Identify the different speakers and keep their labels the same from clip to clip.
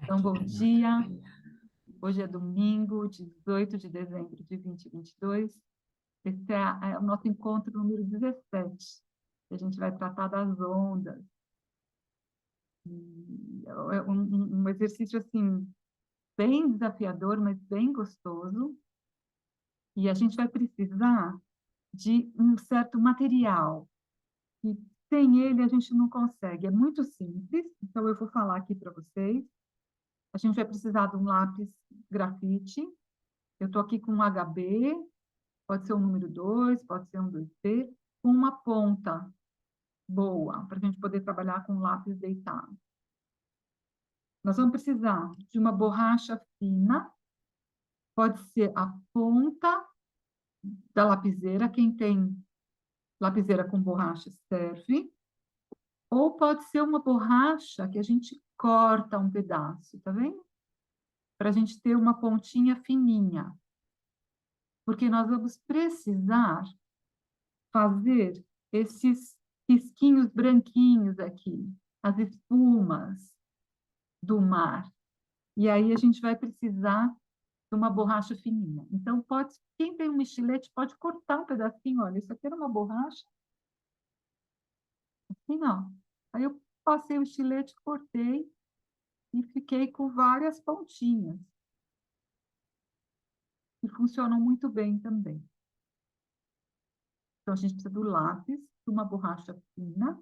Speaker 1: Então, bom dia. Hoje é domingo, 18 de dezembro de 2022. Esse é o nosso encontro número 17. A gente vai tratar das ondas. É um exercício, assim, bem desafiador, mas bem gostoso. E a gente vai precisar de um certo material. E sem ele a gente não consegue. É muito simples, então eu vou falar aqui para vocês. A gente vai precisar de um lápis grafite. Eu estou aqui com um HB, pode ser um número 2, pode ser um 2P, com uma ponta boa, para a gente poder trabalhar com lápis deitado. Nós vamos precisar de uma borracha fina, pode ser a ponta da lapiseira, quem tem lapiseira com borracha serve, ou pode ser uma borracha que a gente corta um pedaço, tá vendo? Para a gente ter uma pontinha fininha. Porque nós vamos precisar fazer esses risquinhos branquinhos aqui, as espumas do mar. E aí a gente vai precisar de uma borracha fininha. Então, quem tem um estilete pode cortar um pedacinho. Olha, isso aqui era uma borracha. Assim, não. Aí eu passei o estilete, cortei e fiquei com várias pontinhas. E funcionam muito bem também. Então, a gente precisa do lápis, de uma borracha fina.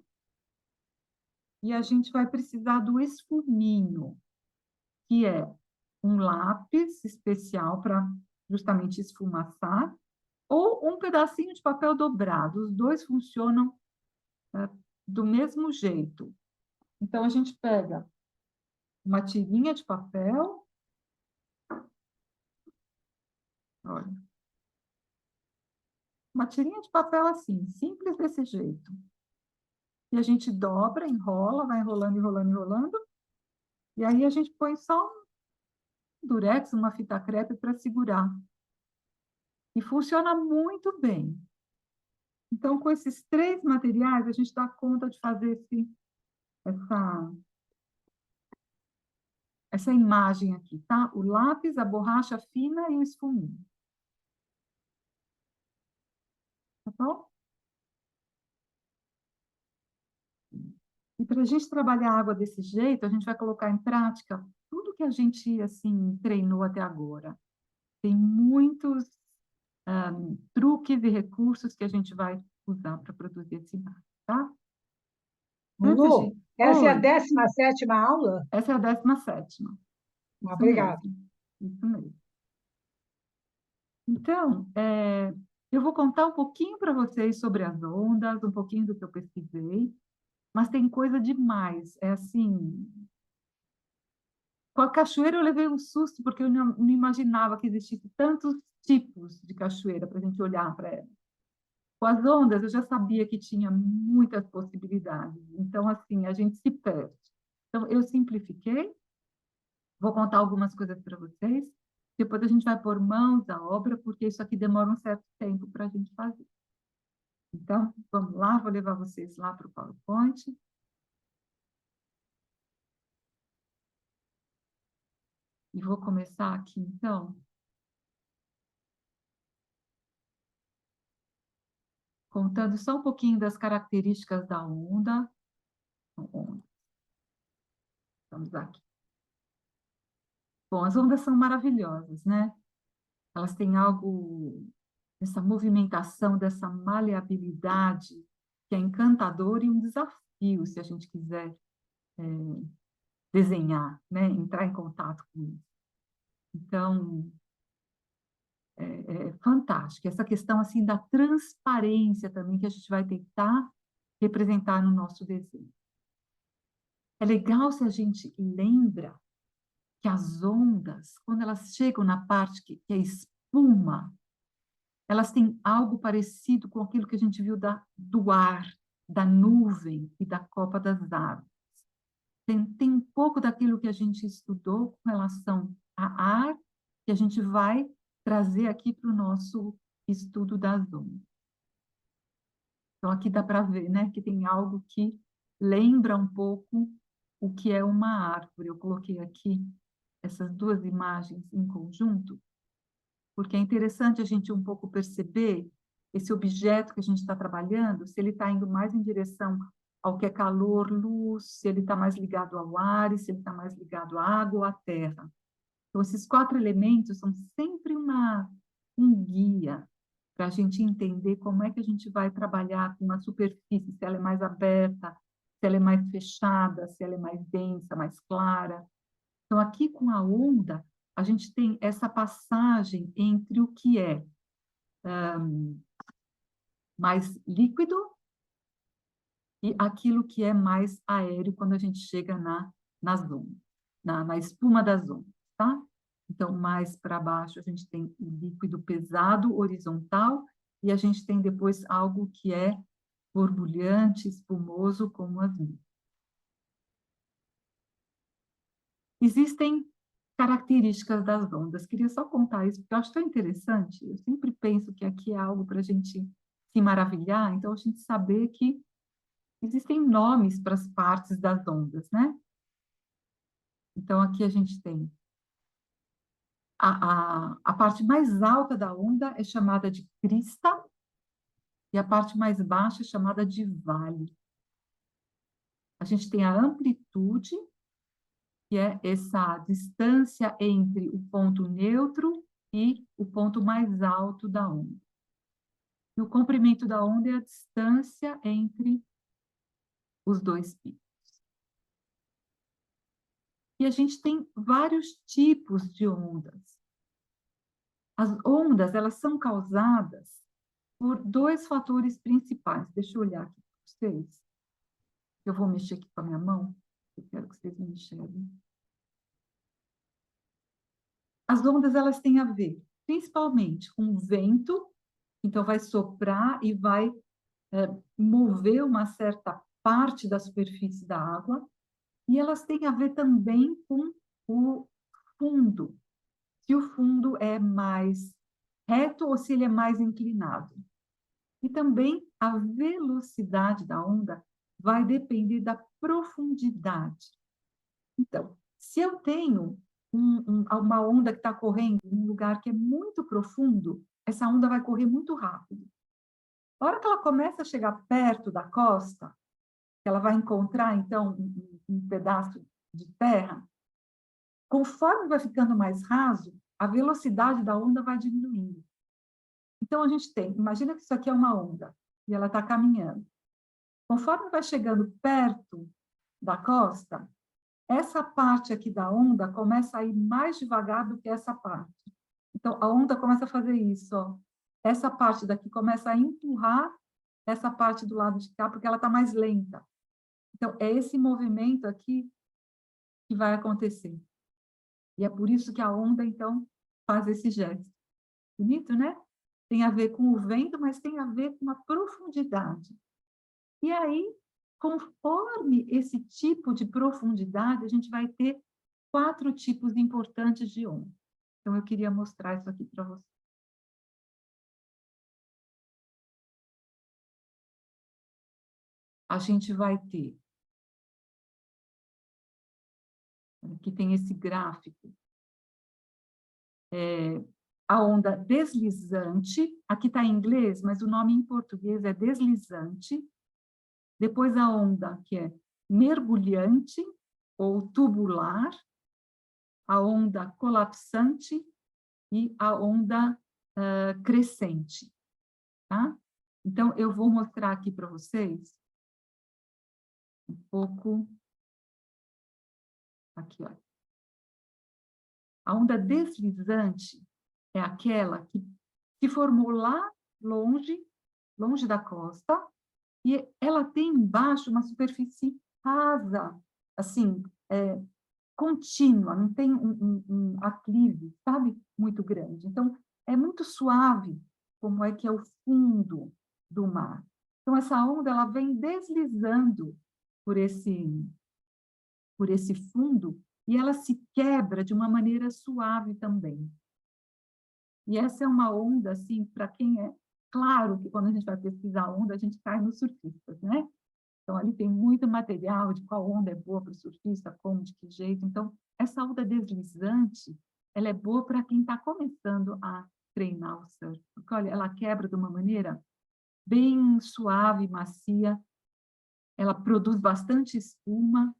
Speaker 1: E a gente vai precisar do esfuminho, que é um lápis especial para justamente esfumaçar, ou um pedacinho de papel dobrado. Os dois funcionam do mesmo jeito. Então, a gente pega uma tirinha de papel, olha, uma tirinha de papel assim, simples desse jeito. E a gente dobra, enrola, vai enrolando, enrolando, enrolando, e aí a gente põe só um durex, uma fita crepe para segurar. E funciona muito bem. Então, com esses três materiais, a gente dá conta de fazer essa imagem aqui, tá? O lápis, a borracha fina e o esfuminho. Tá bom? E para a gente trabalhar a água desse jeito, a gente vai colocar em prática tudo que a gente, assim, treinou até agora. Tem muitos truques e recursos que a gente vai usar para produzir esse imagem, tá? Antes
Speaker 2: Lu,
Speaker 1: de...
Speaker 2: essa é a
Speaker 1: Oi,
Speaker 2: 17ª aula?
Speaker 1: essa é a 17ª.
Speaker 2: Ah,
Speaker 1: Isso
Speaker 2: obrigada.
Speaker 1: mesmo, isso mesmo. Então, eu vou contar um pouquinho para vocês sobre as ondas, um pouquinho do que eu pesquisei, mas tem coisa demais. É assim, com a cachoeira eu levei um susto, porque eu não imaginava que existisse tantos tipos de cachoeira para a gente olhar para ela. Com as ondas, eu já sabia que tinha muitas possibilidades. Então, assim, a gente se perde. Então, eu simplifiquei, vou contar algumas coisas para vocês, depois a gente vai pôr mãos à obra, porque isso aqui demora um certo tempo para a gente fazer. Então, vamos lá, vou levar vocês lá para o PowerPoint. E vou começar aqui, então, contando só um pouquinho das características da onda. Vamos aqui. Bom, as ondas são maravilhosas, né? Elas têm algo, essa movimentação, dessa maleabilidade, que é encantador e um desafio, se a gente quiser desenhar, né? Entrar em contato com isso. Então, é fantástico. Essa questão assim da transparência também que a gente vai tentar representar no nosso desenho. É legal se a gente lembra que as ondas, quando elas chegam na parte que é espuma, elas têm algo parecido com aquilo que a gente viu do ar, da nuvem e da copa das árvores. Tem um pouco daquilo que a gente estudou com relação a ar, que a gente vai trazer aqui para o nosso estudo das ondas. Então, aqui dá para ver, né, que tem algo que lembra um pouco o que é uma árvore. Eu coloquei aqui essas duas imagens em conjunto, porque é interessante a gente um pouco perceber esse objeto que a gente está trabalhando, se ele está indo mais em direção ao que é calor, luz, se ele está mais ligado ao ar, se ele está mais ligado à água ou à terra. Então, esses 4 elementos são sempre um guia para a gente entender como é que a gente vai trabalhar com a superfície, se ela é mais aberta, se ela é mais fechada, se ela é mais densa, mais clara. Então, aqui com a onda, a gente tem essa passagem entre o que é mais líquido e aquilo que é mais aéreo quando a gente chega nas ondas, na espuma das ondas, tá? Então, mais para baixo, a gente tem o líquido pesado, horizontal, e a gente tem depois algo que é borbulhante, espumoso, como as nuvens. Existem características das ondas. Queria só contar isso, porque eu acho tão interessante. Eu sempre penso que aqui é algo para a gente se maravilhar, então a gente saber que existem nomes para as partes das ondas, né? Então, aqui a gente tem a parte mais alta da onda é chamada de crista e a parte mais baixa é chamada de vale. A gente tem a amplitude, que é essa distância entre o ponto neutro e o ponto mais alto da onda. E o comprimento da onda é a distância entre os dois picos. E a gente tem vários tipos de ondas. As ondas, elas são causadas por 2 fatores principais. Deixa eu olhar aqui para vocês. Eu vou mexer aqui com a minha mão. Eu quero que vocês me enxerguem. As ondas, elas têm a ver, principalmente, com o vento. Então, vai soprar e vai mover uma certa parte da superfície da água. E elas têm a ver também com o fundo. Se o fundo é mais reto ou se ele é mais inclinado. E também a velocidade da onda vai depender da profundidade. Então, se eu tenho uma onda que está correndo em um lugar que é muito profundo, essa onda vai correr muito rápido. A hora que ela começa a chegar perto da costa, ela vai encontrar, então, um pedaço de terra, conforme vai ficando mais raso, a velocidade da onda vai diminuindo. Então, a gente tem, imagina que isso aqui é uma onda, e ela está caminhando. Conforme vai chegando perto da costa, essa parte aqui da onda começa a ir mais devagar do que essa parte. Então, a onda começa a fazer isso, ó. Essa parte daqui começa a empurrar essa parte do lado de cá, porque ela está mais lenta. Então, é esse movimento aqui que vai acontecer. E é por isso que a onda, então, faz esse gesto. Bonito, né? Tem a ver com o vento, mas tem a ver com a profundidade. E aí, conforme esse tipo de profundidade, a gente vai ter 4 tipos importantes de onda. Então, eu queria mostrar isso aqui para vocês. A gente vai ter, aqui tem esse gráfico, a onda deslizante, aqui está em inglês, mas o nome em português é deslizante. Depois a onda que é mergulhante ou tubular, a onda colapsante e a onda crescente, tá? Então, eu vou mostrar aqui para vocês um pouco. Aqui, ó. A onda deslizante é aquela que se formou lá longe, longe da costa, e ela tem embaixo uma superfície rasa, assim, contínua, não tem um aclive, sabe? Muito grande. Então, é muito suave como é que é o fundo do mar. Então, essa onda, ela vem deslizando por esse fundo e ela se quebra de uma maneira suave também. E essa é uma onda, assim, para quem é... Claro que quando a gente vai pesquisar onda, a gente cai nos surfistas, né? Então, ali tem muito material de qual onda é boa para o surfista, como, de que jeito. Então, essa onda deslizante, ela é boa para quem está começando a treinar o surf. Porque, olha, ela quebra de uma maneira bem suave, macia, ela produz bastante espuma,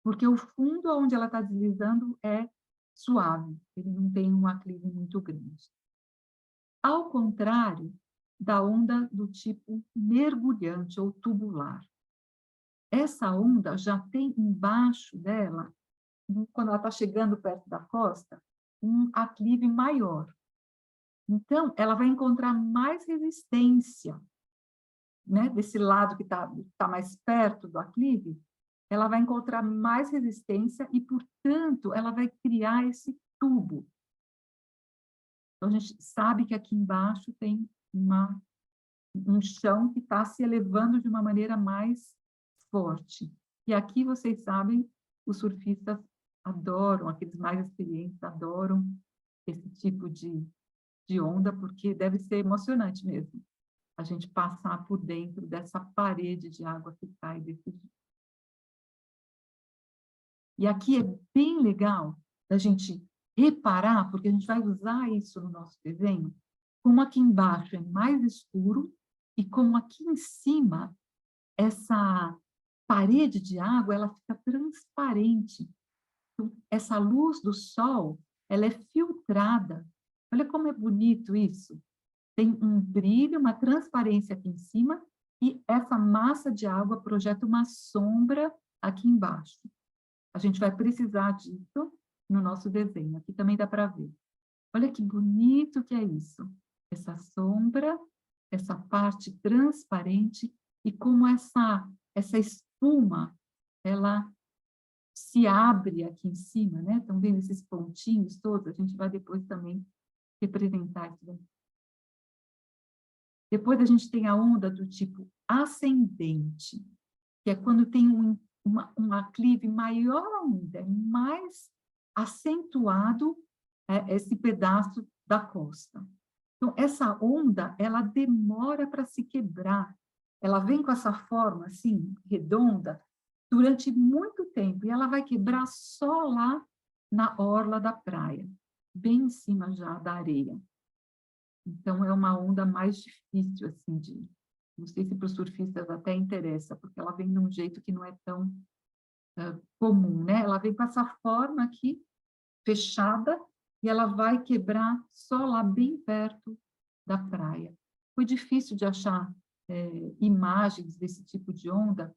Speaker 1: porque o fundo onde ela está deslizando é suave, ele não tem um aclive muito grande. Ao contrário da onda do tipo mergulhante ou tubular. Essa onda já tem embaixo dela, quando ela está chegando perto da costa, um aclive maior. Então, ela vai encontrar mais resistência, né? Desse lado que tá mais perto do aclive, ela vai encontrar mais resistência e, portanto, ela vai criar esse tubo. Então, a gente sabe que aqui embaixo tem um chão que está se elevando de uma maneira mais forte. E aqui, vocês sabem, os surfistas adoram, aqueles mais experientes adoram esse tipo de onda, porque deve ser emocionante mesmo a gente passar por dentro dessa parede de água que cai desse jeito. E aqui é bem legal da gente reparar, porque a gente vai usar isso no nosso desenho, como aqui embaixo é mais escuro e como aqui em cima essa parede de água ela fica transparente. Então, essa luz do sol ela é filtrada. Olha como é bonito isso. Tem um brilho, uma transparência aqui em cima, e essa massa de água projeta uma sombra aqui embaixo. A gente vai precisar disso no nosso desenho. Aqui também dá para ver. Olha que bonito que é isso. Essa sombra, essa parte transparente, e como essa espuma, ela se abre aqui em cima, né? Estão vendo esses pontinhos todos? A gente vai depois também representar isso daí. Depois a gente tem a onda do tipo ascendente, que é quando tem um aclive maior ainda, mais acentuado esse pedaço da costa. Então, essa onda, ela demora para se quebrar. Ela vem com essa forma, assim, redonda, durante muito tempo, e ela vai quebrar só lá na orla da praia, bem em cima já da areia. Então, é uma onda mais difícil, assim, não sei se para os surfistas até interessa, porque ela vem de um jeito que não é tão comum, né? Ela vem com essa forma aqui, fechada, e ela vai quebrar só lá bem perto da praia. Foi difícil de achar imagens desse tipo de onda,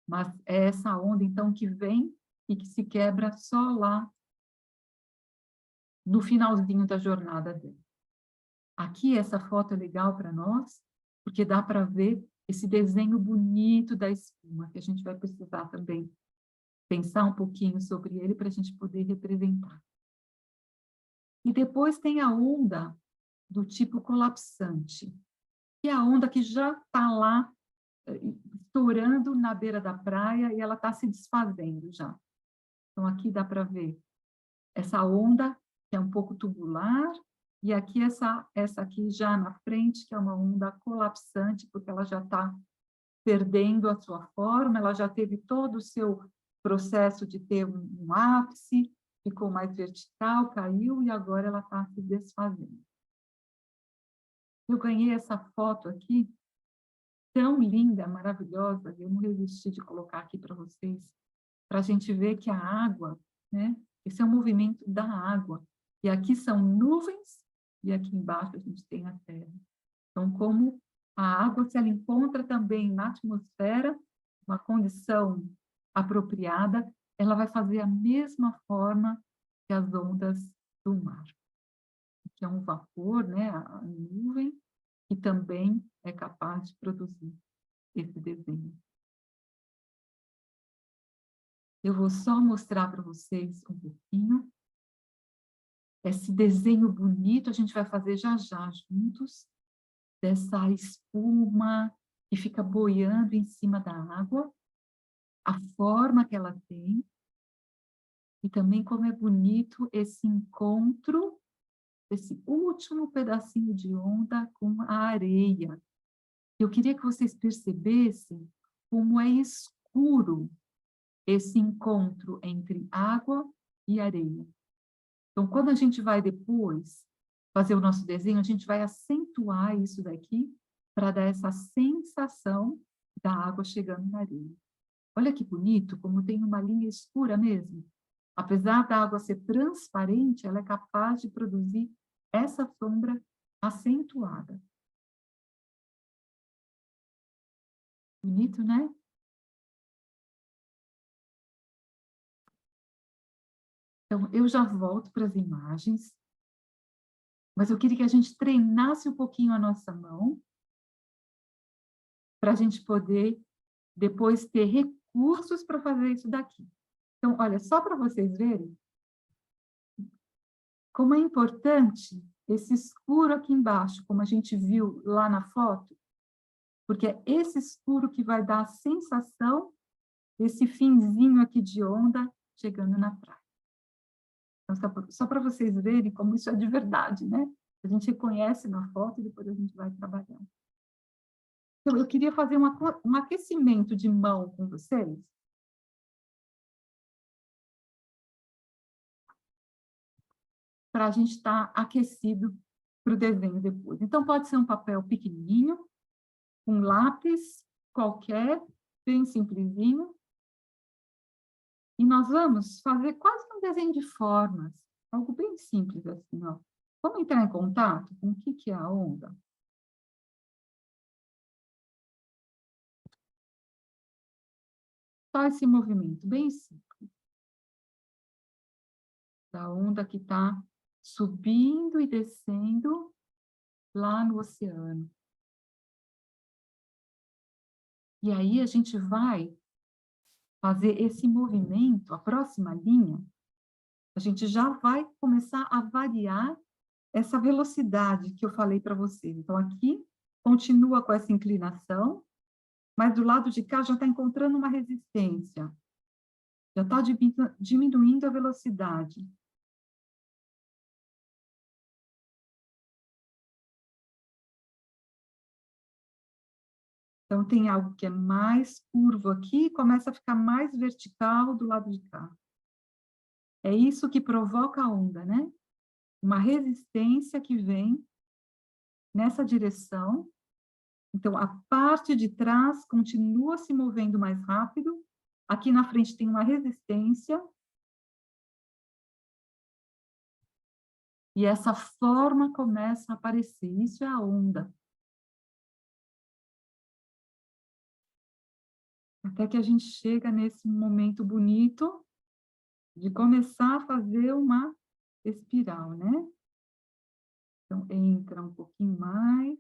Speaker 1: mas é essa onda, então, que vem e que se quebra só lá no finalzinho da jornada dela. Aqui, essa foto é legal para nós, porque dá para ver esse desenho bonito da espuma, que a gente vai precisar também pensar um pouquinho sobre ele para a gente poder representar. E depois tem a onda do tipo colapsante, que é a onda que já está lá estourando na beira da praia e ela está se desfazendo já. Então, aqui dá para ver essa onda, que é um pouco tubular, e aqui essa aqui já na frente, que é uma onda colapsante, porque ela já está perdendo a sua forma, ela já teve todo o seu processo de ter um ápice, ficou mais vertical, caiu, e agora ela está se desfazendo. Eu ganhei essa foto aqui, tão linda, maravilhosa, eu não resisti de colocar aqui para vocês, para a gente ver que a água, né? Esse é o movimento da água. E aqui são nuvens, e aqui embaixo a gente tem a terra. Então, como a água, se ela encontra também na atmosfera, uma condição apropriada, ela vai fazer a mesma forma que as ondas do mar. Que é um vapor, né? A nuvem, que também é capaz de produzir esse desenho. Eu vou só mostrar para vocês um pouquinho. Esse desenho bonito a gente vai fazer já já juntos, dessa espuma que fica boiando em cima da água, a forma que ela tem, e também como é bonito esse encontro, esse último pedacinho de onda com a areia. Eu queria que vocês percebessem como é escuro esse encontro entre água e areia. Então, quando a gente vai depois fazer o nosso desenho, a gente vai acentuar isso daqui para dar essa sensação da água chegando na areia. Olha que bonito, como tem uma linha escura mesmo. Apesar da água ser transparente, ela é capaz de produzir essa sombra acentuada. Bonito, né? Então, eu já volto para as imagens, mas eu queria que a gente treinasse um pouquinho a nossa mão, para a gente poder depois ter recursos para fazer isso daqui. Então, olha, só para vocês verem como é importante esse escuro aqui embaixo, como a gente viu lá na foto, porque é esse escuro que vai dar a sensação desse finzinho aqui de onda chegando na praia. Então, só para vocês verem como isso é de verdade, né? A gente reconhece na foto e depois a gente vai trabalhando. Então, eu queria fazer um aquecimento de mão com vocês. Para a gente estar aquecido para o desenho depois. Então, pode ser um papel pequenininho, um lápis qualquer, bem simplesinho. E nós vamos fazer quase um desenho de formas, algo bem simples assim, ó. Vamos entrar em contato com o que é a onda? Só esse movimento bem simples da onda que está subindo e descendo lá no oceano. E aí a gente vai fazer esse movimento, a próxima linha, a gente já vai começar a variar essa velocidade que eu falei para vocês. Então, aqui continua com essa inclinação, mas do lado de cá já está encontrando uma resistência. Já está diminuindo a velocidade. Então, tem algo que é mais curvo aqui, começa a ficar mais vertical do lado de cá. É isso que provoca a onda, né? Uma resistência que vem nessa direção. Então, a parte de trás continua se movendo mais rápido. Aqui na frente tem uma resistência. E essa forma começa a aparecer. Isso é a onda. Até que a gente chega nesse momento bonito de começar a fazer uma espiral, né? Então, entra um pouquinho mais.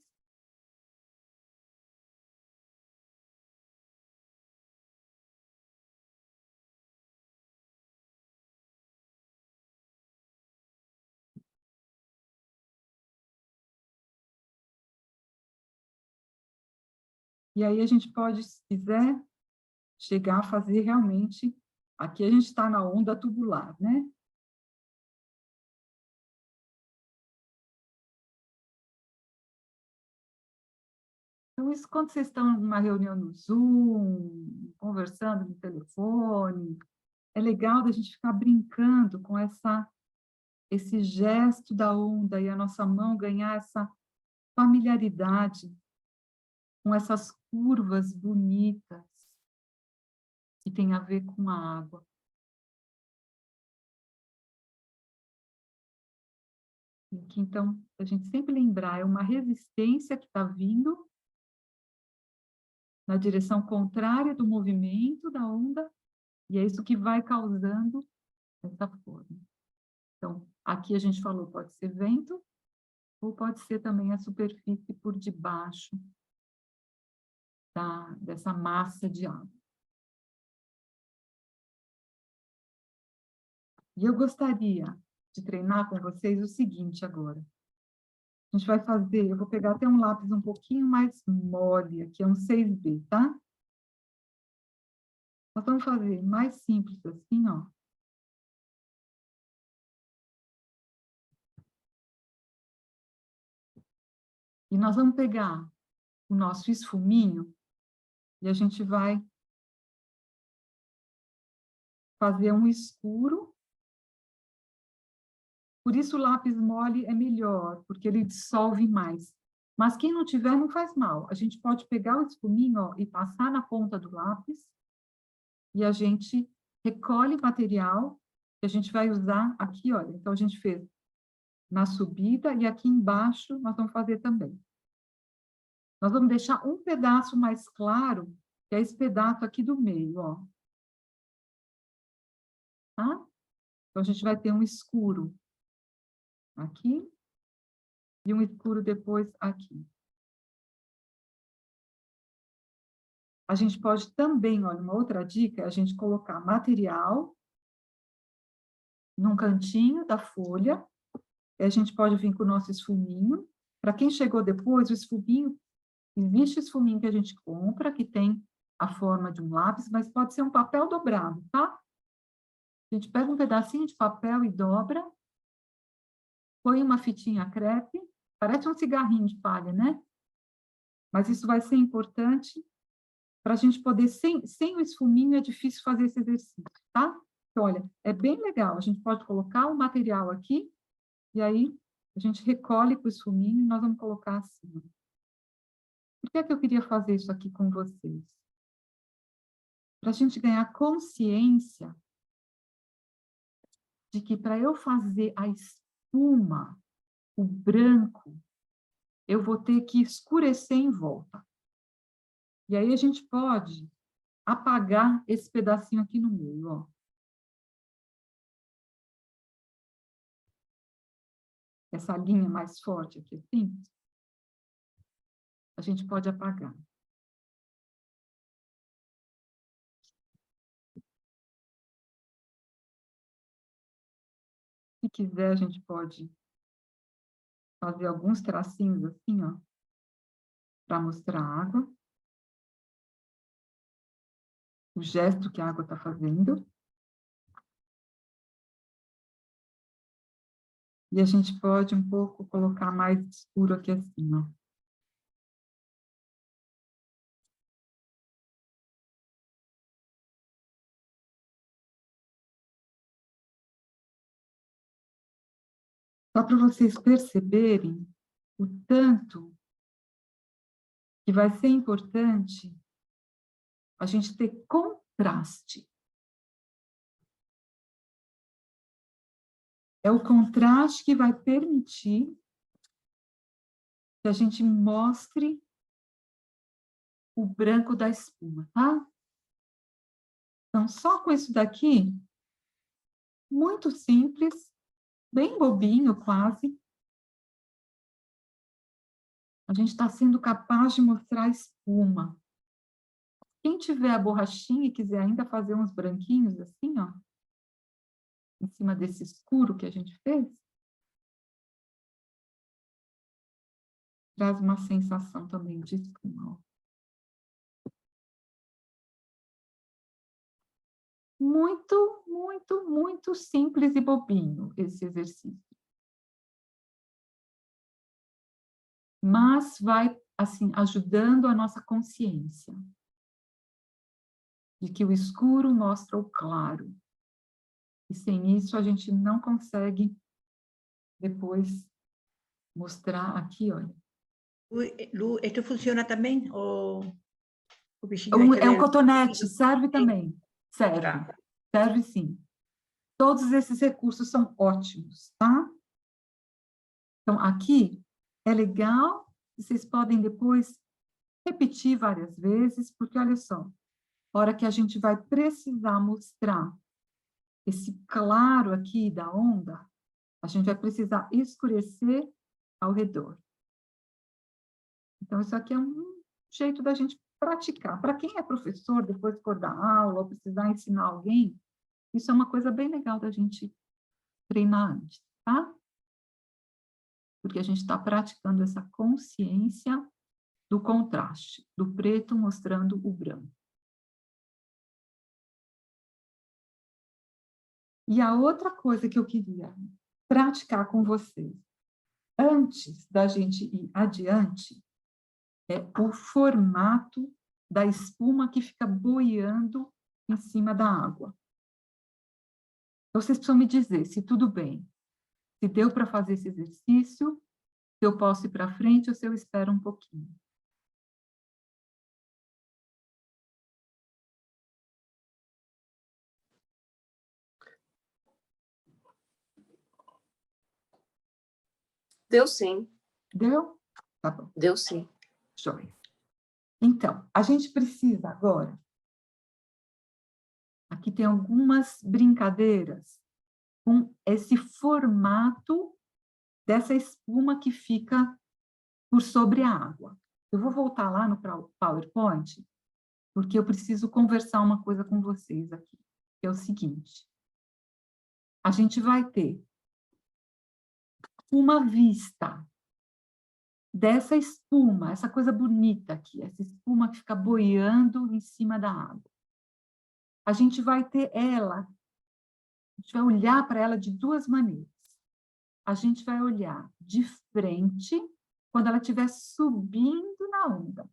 Speaker 1: E aí a gente pode, se quiser, chegar a fazer realmente... Aqui a gente está na onda tubular, né? Então, isso quando vocês estão em uma reunião no Zoom, conversando no telefone, é legal da gente ficar brincando com esse gesto da onda e a nossa mão ganhar essa familiaridade com essas curvas bonitas que tem a ver com a água. E que, então, a gente sempre lembrar, é uma resistência que está vindo na direção contrária do movimento da onda, e é isso que vai causando essa forma. Então, aqui a gente falou, pode ser vento, ou pode ser também a superfície por debaixo dessa massa de água. E eu gostaria de treinar com vocês o seguinte agora. A gente vai fazer, eu vou pegar até um lápis um pouquinho mais mole, aqui é um 6B, tá? Nós vamos fazer mais simples assim, ó. E nós vamos pegar o nosso esfuminho E a gente vai fazer um escuro. Por isso o lápis mole é melhor, porque ele dissolve mais. Mas quem não tiver, não faz mal. A gente pode pegar o espuminho, ó, e passar na ponta do lápis, e a gente recolhe o material que a gente vai usar aqui, olha. Então, a gente fez na subida e aqui embaixo nós vamos fazer também. Nós vamos deixar um pedaço mais claro, que é esse pedaço aqui do meio, ó. Tá? Então, a gente vai ter um escuro aqui e um escuro depois aqui. A gente pode também, olha, uma outra dica é a gente colocar material num cantinho da folha, e a gente pode vir com o nosso esfuminho. Para quem chegou depois, o esfuminho, existe esfuminho que a gente compra, que tem a forma de um lápis, mas pode ser um papel dobrado, tá? A gente pega um pedacinho de papel e dobra, põe uma fitinha crepe, parece um cigarrinho de palha, né? Mas isso vai ser importante para a gente poder, sem o esfuminho, é difícil fazer esse exercício, tá? Então, olha, é bem legal, a gente pode colocar o material aqui, e aí a gente recolhe com o esfuminho e nós vamos colocar assim. Por que é que eu queria fazer isso aqui com vocês? Para a gente ganhar consciência de que para eu fazer a espuma, o branco, eu vou ter que escurecer em volta. E aí a gente pode apagar esse pedacinho aqui no meio, ó. Essa linha mais forte aqui, assim, a gente pode apagar. Se quiser, a gente pode fazer alguns tracinhos assim, ó, para mostrar a água. O gesto que a água está fazendo. E a gente pode um pouco colocar mais escuro aqui assim, ó. Só para vocês perceberem o tanto que vai ser importante a gente ter contraste. É o contraste que vai permitir que a gente mostre o branco da espuma, tá? Então, só com isso daqui, muito simples, bem bobinho quase, a gente está sendo capaz de mostrar a espuma. Quem tiver a borrachinha e quiser ainda fazer uns branquinhos assim, ó, em cima desse escuro que a gente fez, traz uma sensação também de espuma, ó. Muito, muito, muito simples e bobinho esse exercício. Mas vai, assim, ajudando a nossa consciência de que o escuro mostra o claro. E sem isso a gente não consegue depois mostrar aqui, olha.
Speaker 3: Lu, ¿esto funciona también? O bichinho
Speaker 1: É um cotonete, serve também. Serve,
Speaker 3: Tá.
Speaker 1: serve sim. Todos esses recursos são ótimos, tá? Então, aqui é legal, vocês podem depois repetir várias vezes, porque, olha só, a hora que a gente vai precisar mostrar esse claro aqui da onda, a gente vai precisar escurecer ao redor. Então, isso aqui é um jeito da gente praticar. Para quem é professor, depois for dar aula, ou precisar ensinar alguém, isso é uma coisa bem legal da gente treinar antes, tá? Porque a gente está praticando essa consciência do contraste, do preto mostrando o branco. E a outra coisa que eu queria praticar com vocês, antes da gente ir adiante, é o formato da espuma que fica boiando em cima da água. Então, vocês precisam me dizer se tudo bem, se deu para fazer esse exercício, se eu posso ir para frente ou se eu espero um pouquinho.
Speaker 4: Deu sim.
Speaker 1: Deu? Tá bom.
Speaker 4: Deu sim.
Speaker 1: Joia. Então, a gente precisa agora... Aqui tem algumas brincadeiras com esse formato dessa espuma que fica por sobre a água. Eu vou voltar lá no PowerPoint, porque eu preciso conversar uma coisa com vocês aqui, que é o seguinte. A gente vai ter uma vista dessa espuma, essa coisa bonita aqui, essa espuma que fica boiando em cima da água. A gente vai ter ela, a gente vai olhar para ela de duas maneiras. A gente vai olhar de frente, quando ela estiver subindo na onda.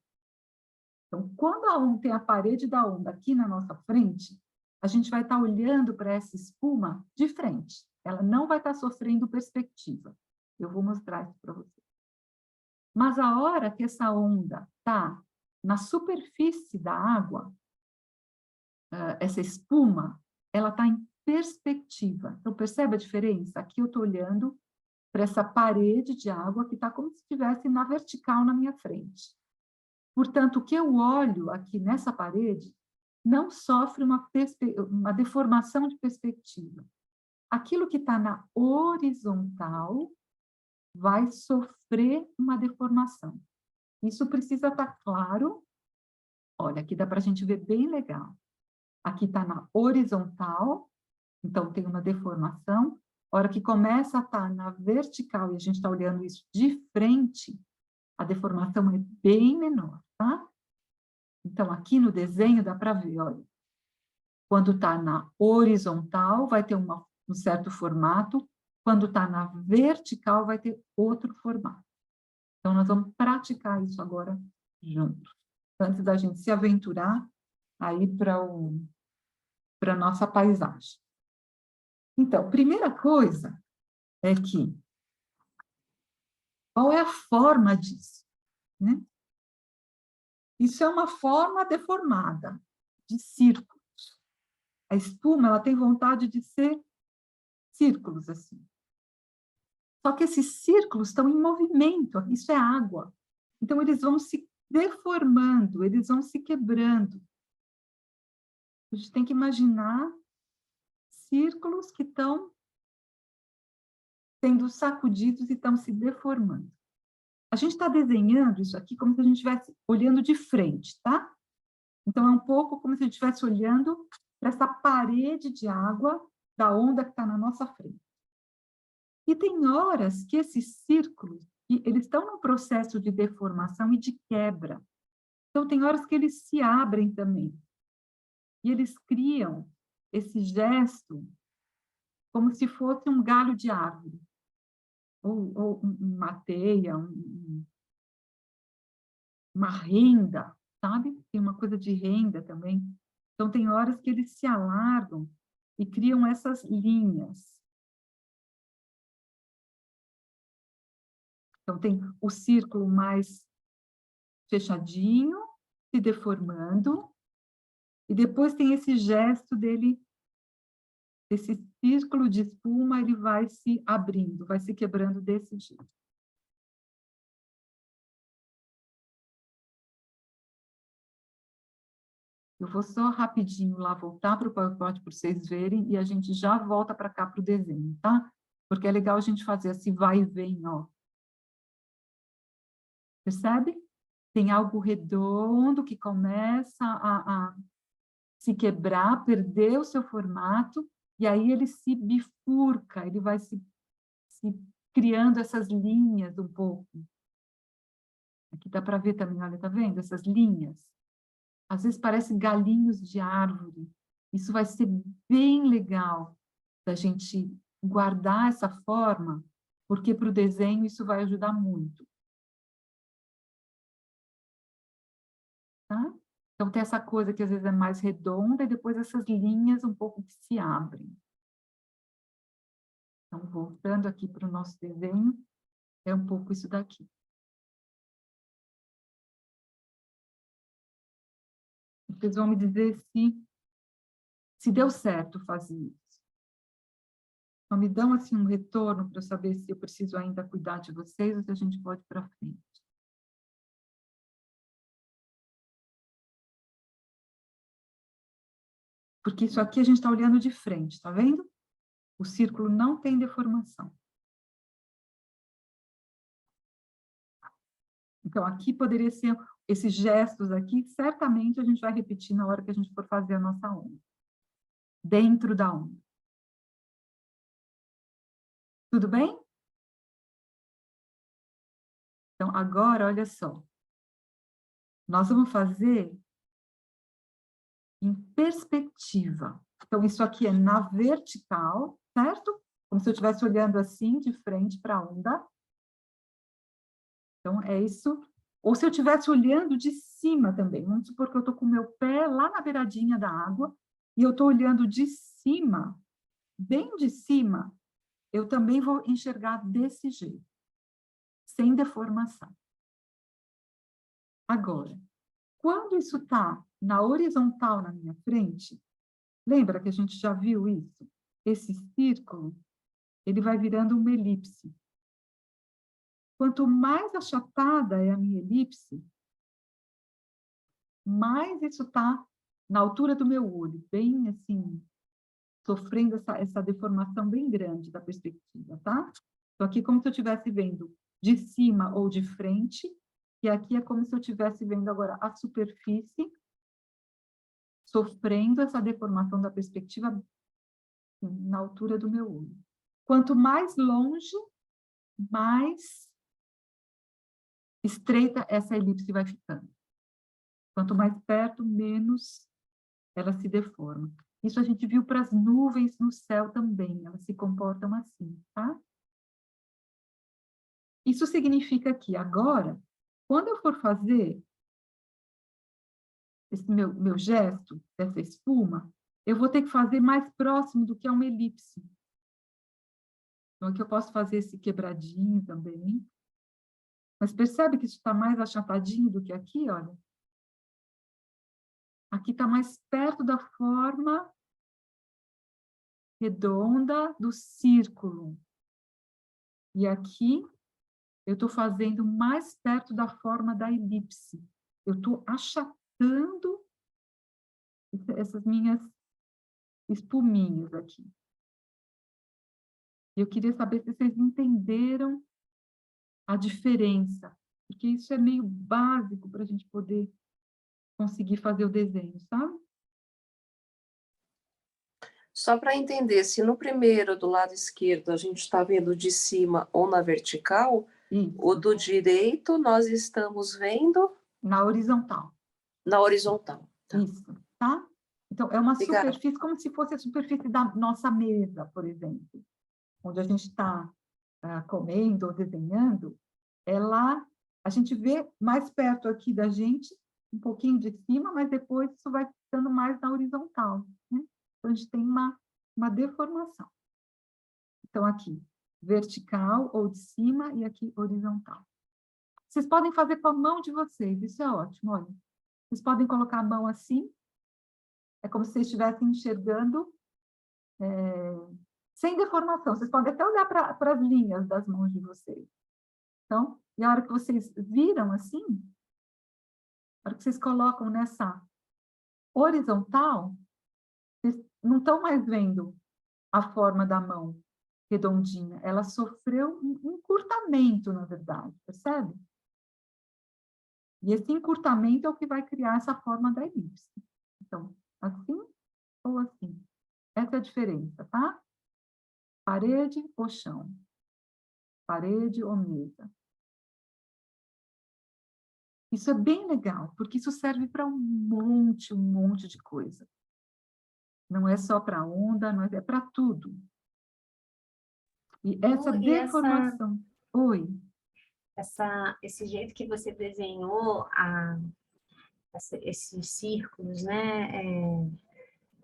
Speaker 1: Então, quando a onda tem a parede da onda aqui na nossa frente, a gente vai estar olhando para essa espuma de frente. Ela não vai estar sofrendo perspectiva. Eu vou mostrar isso para vocês. Mas a hora que essa onda está na superfície da água, essa espuma, ela está em perspectiva. Então, percebe a diferença? Aqui eu estou olhando para essa parede de água que está como se estivesse na vertical na minha frente. Portanto, o que eu olho aqui nessa parede não sofre uma deformação de perspectiva. Aquilo que está na horizontal vai sofrer uma deformação. Isso precisa estar claro. Olha, aqui dá para a gente ver bem legal. Aqui está na horizontal, então tem uma deformação. A hora que começa a estar na vertical, e a gente está olhando isso de frente, a deformação é bem menor, tá? Então, aqui no desenho dá para ver, olha. Quando está na horizontal, vai ter um certo formato. Quando está na vertical, vai ter outro formato. Então, nós vamos praticar isso agora juntos, antes da gente se aventurar aí para a nossa paisagem. Então, primeira coisa é que, qual é a forma disso, né? Isso é uma forma deformada, de círculos. A espuma, ela tem vontade de ser círculos, assim. Só que esses círculos estão em movimento, isso é água. Então, eles vão se deformando, eles vão se quebrando. A gente tem que imaginar círculos que estão sendo sacudidos e estão se deformando. A gente está desenhando isso aqui como se a gente estivesse olhando de frente, tá? Então, é um pouco como se a gente estivesse olhando para essa parede de água da onda que está na nossa frente. E tem horas que esses círculos, eles estão num processo de deformação e de quebra. Então, tem horas que eles se abrem também. E eles criam esse gesto como se fosse um galho de árvore, ou uma teia, uma renda, sabe? Tem uma coisa de renda também. Então, tem horas que eles se alargam e criam essas linhas. Então, tem o círculo mais fechadinho, se deformando, e depois tem esse gesto dele, esse círculo de espuma, ele vai se abrindo, vai se quebrando desse jeito. Eu vou só rapidinho lá voltar para o PowerPoint para vocês verem e a gente já volta para cá para o desenho, tá? Porque é legal a gente fazer assim, vai e vem, ó. Percebe? Tem algo redondo que começa a se quebrar, perder o seu formato, e aí ele se bifurca, ele vai se criando essas linhas um pouco. Aqui dá para ver também, olha, tá vendo? Essas linhas. Às vezes parecem galinhos de árvore. Isso vai ser bem legal da gente guardar essa forma, porque para o desenho isso vai ajudar muito. Tá? Então, tem essa coisa que às vezes é mais redonda e depois essas linhas um pouco que se abrem. Então, voltando aqui para o nosso desenho, é um pouco isso daqui. Vocês vão me dizer se deu certo fazer isso. Então, me dão assim um retorno para eu saber se eu preciso ainda cuidar de vocês ou se a gente pode ir para frente. Porque isso aqui a gente está olhando de frente, tá vendo? O círculo não tem deformação. Então, aqui poderia ser, esses gestos aqui, certamente a gente vai repetir na hora que a gente for fazer a nossa onda. Dentro da onda. Tudo bem? Então, agora, olha só. Nós vamos fazer em perspectiva. Então, isso aqui é na vertical, certo? Como se eu estivesse olhando assim, de frente para a onda. Então, é isso. Ou se eu estivesse olhando de cima também. Vamos supor que eu estou com o meu pé lá na beiradinha da água e eu estou olhando de cima, bem de cima, eu também vou enxergar desse jeito, sem deformação. Agora, quando isso está na horizontal na minha frente, lembra que a gente já viu isso? Esse círculo, ele vai virando uma elipse. Quanto mais achatada é a minha elipse, mais isso está na altura do meu olho, bem assim, sofrendo essa deformação bem grande da perspectiva, tá? Então, aqui como se eu estivesse vendo de cima ou de frente, e aqui é como se eu estivesse vendo agora a superfície sofrendo essa deformação da perspectiva na altura do meu olho. Quanto mais longe, mais estreita essa elipse vai ficando. Quanto mais perto, menos ela se deforma. Isso a gente viu para as nuvens no céu também, elas se comportam assim, tá? Isso significa que agora, quando eu for fazer esse meu gesto, dessa espuma, eu vou ter que fazer mais próximo do que é uma elipse. Então, aqui eu posso fazer esse quebradinho também. Mas percebe que isso está mais achatadinho do que aqui, olha? Aqui está mais perto da forma redonda do círculo. E aqui eu estou fazendo mais perto da forma da elipse. Eu estou achatando essas minhas espuminhas aqui. Eu queria saber se vocês entenderam a diferença, porque isso é meio básico para a gente poder conseguir fazer o desenho, sabe?
Speaker 4: Só para entender, se no primeiro, do lado esquerdo, a gente está vendo de cima ou na vertical,
Speaker 1: Isso.
Speaker 4: o do direito nós estamos vendo
Speaker 1: Na horizontal.
Speaker 4: na horizontal. Tá?
Speaker 1: Isso, tá? Então, é uma
Speaker 4: Obrigada.
Speaker 1: superfície como se fosse a superfície da nossa mesa, por exemplo, onde a gente está comendo ou desenhando, a gente vê mais perto aqui da gente, um pouquinho de cima, mas depois isso vai ficando mais na horizontal, né? Então, a gente tem uma deformação. Então, aqui, vertical ou de cima, e aqui, horizontal. Vocês podem fazer com a mão de vocês, isso é ótimo, olha. Vocês podem colocar a mão assim, é como se vocês estivessem enxergando sem deformação. Vocês podem até olhar para as linhas das mãos de vocês. Então, e a hora que vocês viram assim, a hora que vocês colocam nessa horizontal, vocês não estão mais vendo a forma da mão redondinha. Ela sofreu um encurtamento, na verdade, percebe? E esse encurtamento é o que vai criar essa forma da elipse. Então, assim ou assim. Essa é a diferença, tá? Parede ou chão. Parede ou mesa. Isso é bem legal, porque isso serve para um monte de coisa. Não é só para onda, não é para tudo. E essa deformação... Oi.
Speaker 5: Esse jeito que você desenhou esses círculos, né?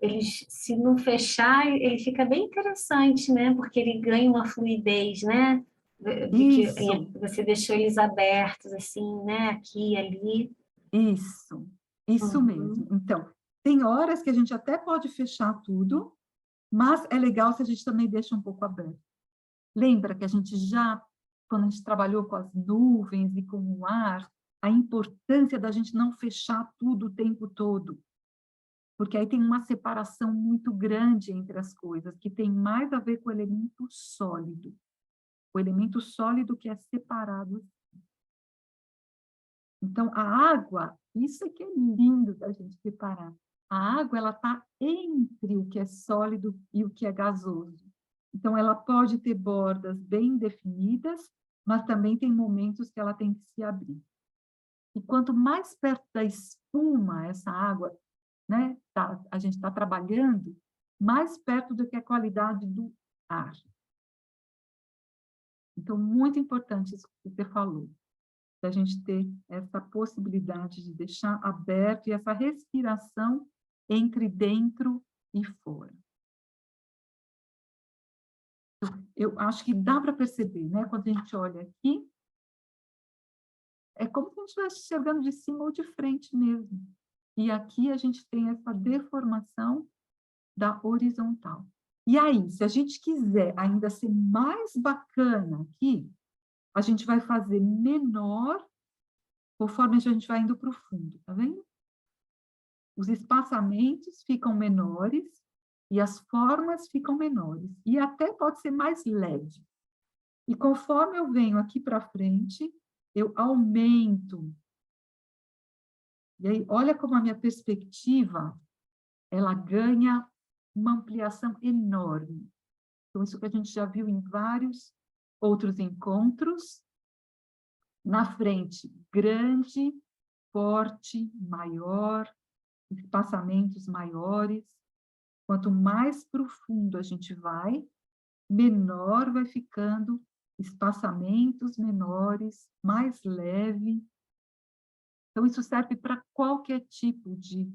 Speaker 5: Eles, se não fechar, ele fica bem interessante, né? Porque ele ganha uma fluidez, né? De que
Speaker 1: Isso,
Speaker 5: você deixou eles abertos, assim, né? Aqui e ali.
Speaker 1: isso mesmo.
Speaker 5: Uhum.
Speaker 1: Então, tem horas que a gente até pode fechar tudo, mas é legal se a gente também deixa um pouco aberto. Lembra que a gente já, quando a gente trabalhou com as nuvens e com o ar, a importância da gente não fechar tudo o tempo todo, porque aí tem uma separação muito grande entre as coisas, que tem mais a ver com o elemento sólido. O elemento sólido que é separado. Então, a água, isso é que é lindo da gente separar. A água, ela está entre o que é sólido e o que é gasoso. Então, ela pode ter bordas bem definidas, mas também tem momentos que ela tem que se abrir. E quanto mais perto da espuma essa água, né, a gente está trabalhando, mais perto do que a qualidade do ar. Então, muito importante isso que você falou, da gente ter essa possibilidade de deixar aberto e essa respiração entre dentro e fora. Eu acho que dá para perceber, né? Quando a gente olha aqui, é como se a gente estivesse enxergando de cima ou de frente mesmo. E aqui a gente tem essa deformação da horizontal. E aí, se a gente quiser ainda ser mais bacana aqui, a gente vai fazer menor conforme a gente vai indo para o fundo, tá vendo? Os espaçamentos ficam menores e as formas ficam menores. E até pode ser mais leve. E conforme eu venho aqui para frente, eu aumento. E aí, olha como a minha perspectiva, ela ganha uma ampliação enorme. Então, isso que a gente já viu em vários outros encontros. Na frente, grande, forte, maior, espaçamentos maiores. Quanto mais profundo a gente vai, menor vai ficando, espaçamentos menores, mais leve. Então, isso serve para qualquer tipo de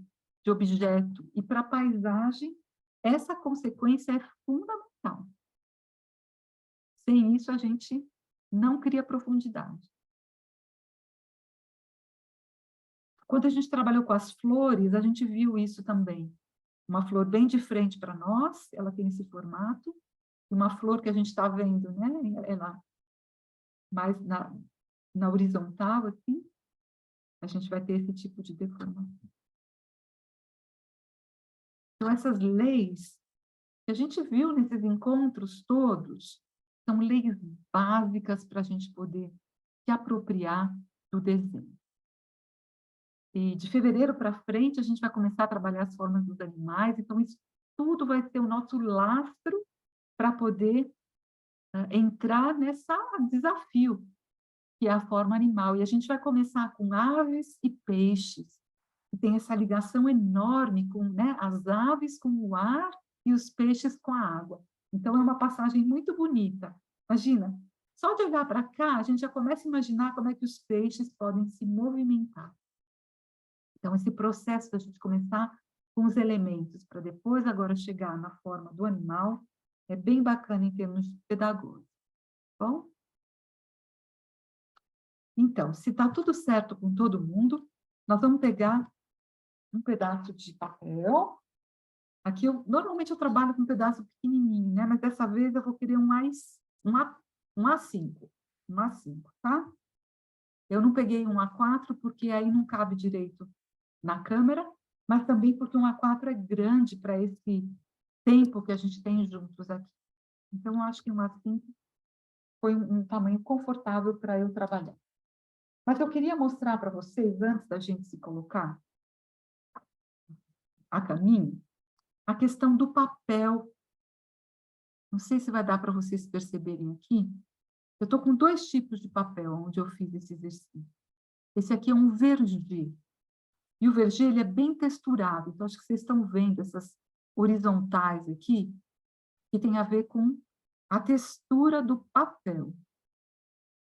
Speaker 1: objeto. E para a paisagem, essa consequência é fundamental. Sem isso, a gente não cria profundidade. Quando a gente trabalhou com as flores, a gente viu isso também. Uma flor bem de frente para nós, ela tem esse formato, e uma flor que a gente está vendo, né? Ela mais na horizontal, assim, a gente vai ter esse tipo de deformação. Então, essas leis que a gente viu nesses encontros todos, são leis básicas para a gente poder se apropriar do desenho. E de fevereiro para frente, a gente vai começar a trabalhar as formas dos animais, então isso tudo vai ser o nosso lastro para poder entrar nesse desafio, que é a forma animal. E a gente vai começar com aves e peixes, que tem essa ligação enorme com, né, as aves com o ar e os peixes com a água. Então, é uma passagem muito bonita. Imagina, só de olhar para cá, a gente já começa a imaginar como é que os peixes podem se movimentar. Então, esse processo da gente começar com os elementos, para depois agora chegar na forma do animal, é bem bacana em termos pedagógicos. Bom? Então, se está tudo certo com todo mundo, nós vamos pegar um pedaço de papel. Aqui, normalmente eu trabalho com um pedaço pequenininho, né? Mas dessa vez eu vou querer um A5, tá? Eu não peguei um A4 porque aí não cabe direito na câmera, mas também porque um A4 é grande para esse tempo que a gente tem juntos aqui. Então, eu acho que um A5 foi um tamanho confortável para eu trabalhar. Mas eu queria mostrar para vocês, antes da gente se colocar a caminho, a questão do papel. Não sei se vai dar para vocês perceberem aqui. Eu estou com 2 tipos de papel onde eu fiz esse exercício. Esse aqui é um verger. E o verger, ele é bem texturado. Então, acho que vocês estão vendo essas horizontais aqui, que tem a ver com a textura do papel.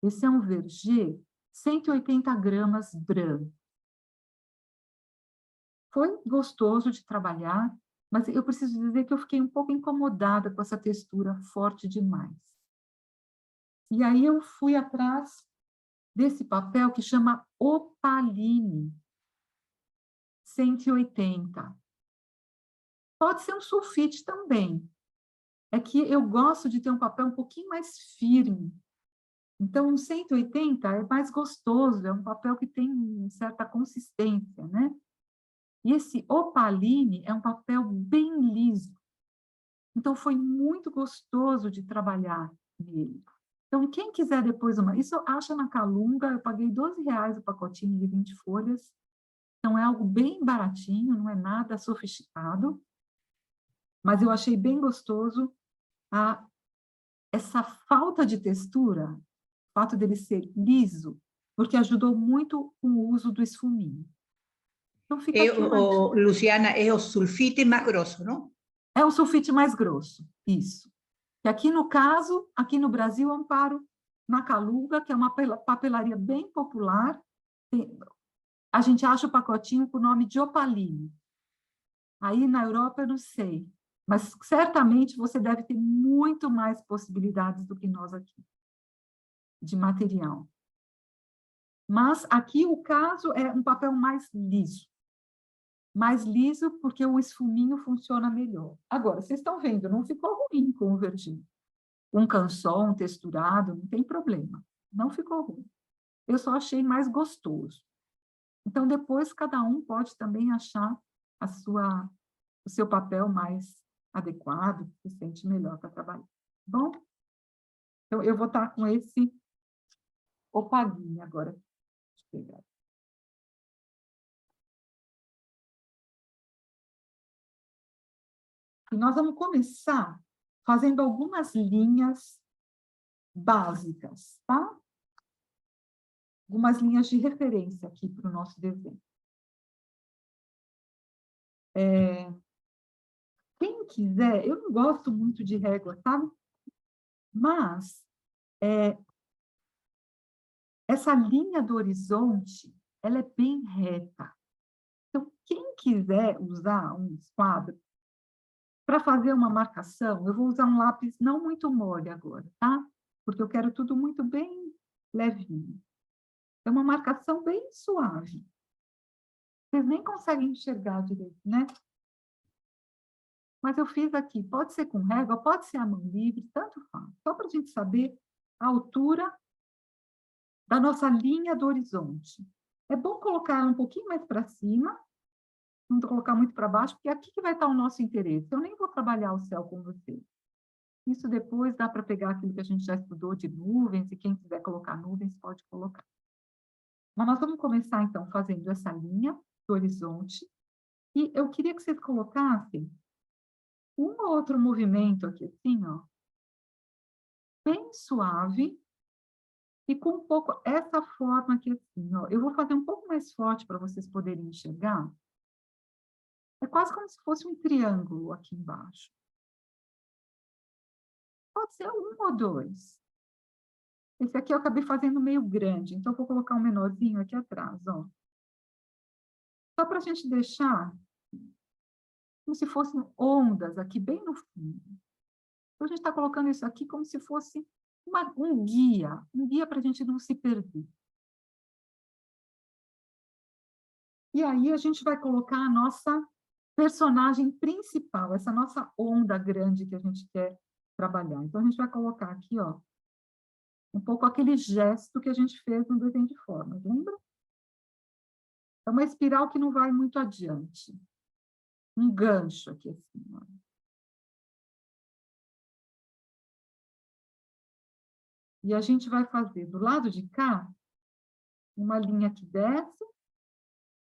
Speaker 1: Esse é um verger 180 gramas branco. Foi gostoso de trabalhar, mas eu preciso dizer que eu fiquei um pouco incomodada com essa textura forte demais. E aí eu fui atrás desse papel que chama Opaline 180. Pode ser um sulfite também. É que eu gosto de ter um papel um pouquinho mais firme. Então, um 180 é mais gostoso, é um papel que tem certa consistência, né? E esse Opaline é um papel bem liso. Então, foi muito gostoso de trabalhar nele. Então, quem quiser depois isso acha na Calunga, eu paguei R$12 o pacotinho de 20 folhas. Então, é algo bem baratinho, não é nada sofisticado. Mas eu achei bem gostoso essa falta de textura, o fato dele ser liso, porque ajudou muito com o uso do esfuminho. Então, fica aqui uma dica.
Speaker 3: Luciana, é o sulfite mais grosso, não?
Speaker 1: É um sulfite mais grosso, isso. Que aqui no caso, aqui no Brasil, amparo na Calunga, que é uma papelaria bem popular. A gente acha o pacotinho com o nome de Opaline. Aí na Europa eu não sei, mas certamente você deve ter muito mais possibilidades do que nós aqui, de material. Mas aqui o caso é um papel mais liso. Mais liso porque o esfuminho funciona melhor. Agora, vocês estão vendo, não ficou ruim com o verdinho. Um canson, texturado, não tem problema. Não ficou ruim. Eu só achei mais gostoso. Então, depois, cada um pode também achar o seu papel mais adequado, que se sente melhor para trabalhar. Bom? Então, eu vou estar com esse Opaline agora. Deixa eu pegar. E nós vamos começar fazendo algumas linhas básicas, tá? Algumas linhas de referência aqui para o nosso desenho. Quem quiser, eu não gosto muito de régua, sabe? Mas essa linha do horizonte, ela é bem reta. Então, quem quiser usar um esquadro, para fazer uma marcação, eu vou usar um lápis não muito mole agora, tá? Porque eu quero tudo muito bem levinho. É uma marcação bem suave. Vocês nem conseguem enxergar direito, né? Mas eu fiz aqui, pode ser com régua, pode ser a mão livre, tanto faz. Só para a gente saber a altura da nossa linha do horizonte. É bom colocar ela um pouquinho mais para cima, não colocar muito para baixo, porque é aqui que vai estar o nosso interesse. Eu nem vou trabalhar o céu com vocês. Isso depois dá para pegar aquilo que a gente já estudou de nuvens, e quem quiser colocar nuvens, pode colocar. Mas nós vamos começar, então, fazendo essa linha do horizonte, e eu queria que vocês colocassem um ou outro movimento aqui, assim, ó, bem suave, e com um pouco essa forma aqui, assim, ó. Eu vou fazer um pouco mais forte para vocês poderem enxergar. É quase como se fosse um triângulo aqui embaixo. Pode ser um ou dois. Esse aqui eu acabei fazendo meio grande, então eu vou colocar um menorzinho aqui atrás, ó. Só para a gente deixar como se fossem ondas aqui bem no fundo. Então, a gente está colocando isso aqui como se fosse um guia para a gente não se perder. E aí a gente vai colocar a nossa personagem principal, essa nossa onda grande que a gente quer trabalhar. Então, a gente vai colocar aqui, ó, um pouco aquele gesto que a gente fez no desenho de formas, lembra? É uma espiral que não vai muito adiante. Um gancho aqui, assim, ó. E a gente vai fazer do lado de cá uma linha que desce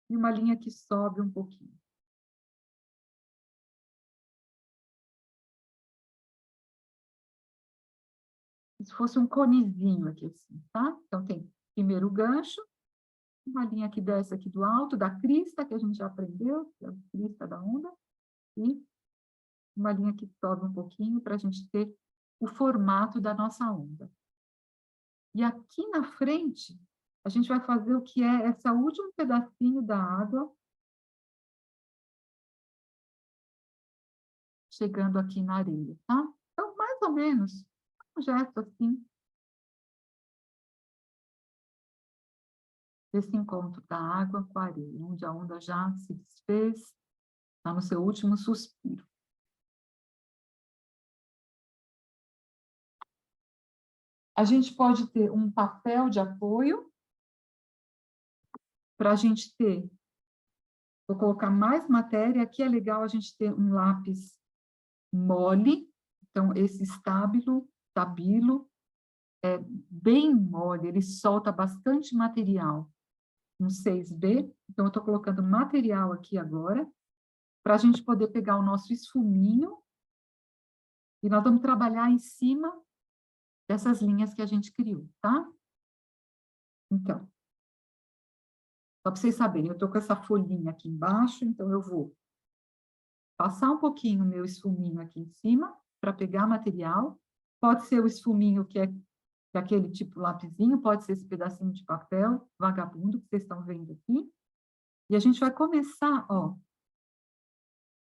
Speaker 1: e uma linha que sobe um pouquinho. Como se fosse um conezinho aqui, assim, tá? Então, tem primeiro o gancho, uma linha que desce aqui do alto, da crista, que a gente já aprendeu, que é a crista da onda, e uma linha que sobe um pouquinho para a gente ter o formato da nossa onda. E aqui na frente, a gente vai fazer o que é esse último pedacinho da água chegando aqui na areia, tá? Então, mais ou menos, um gesto assim, desse encontro da água com a areia, onde a onda já se desfez, está no seu último suspiro. A gente pode ter um papel de apoio para a gente ter. Vou colocar mais matéria. Aqui é legal a gente ter um lápis mole. Então, esse estábilo é bem mole, ele solta bastante material. Um 6B. Então, eu estou colocando material aqui agora, para a gente poder pegar o nosso esfuminho, e nós vamos trabalhar em cima dessas linhas que a gente criou, tá? Então, só para vocês saberem, eu estou com essa folhinha aqui embaixo, então eu vou passar um pouquinho o meu esfuminho aqui em cima, para pegar material. Pode ser o esfuminho que é aquele tipo lapisinho, pode ser esse pedacinho de papel vagabundo que vocês estão vendo aqui. E a gente vai começar, ó,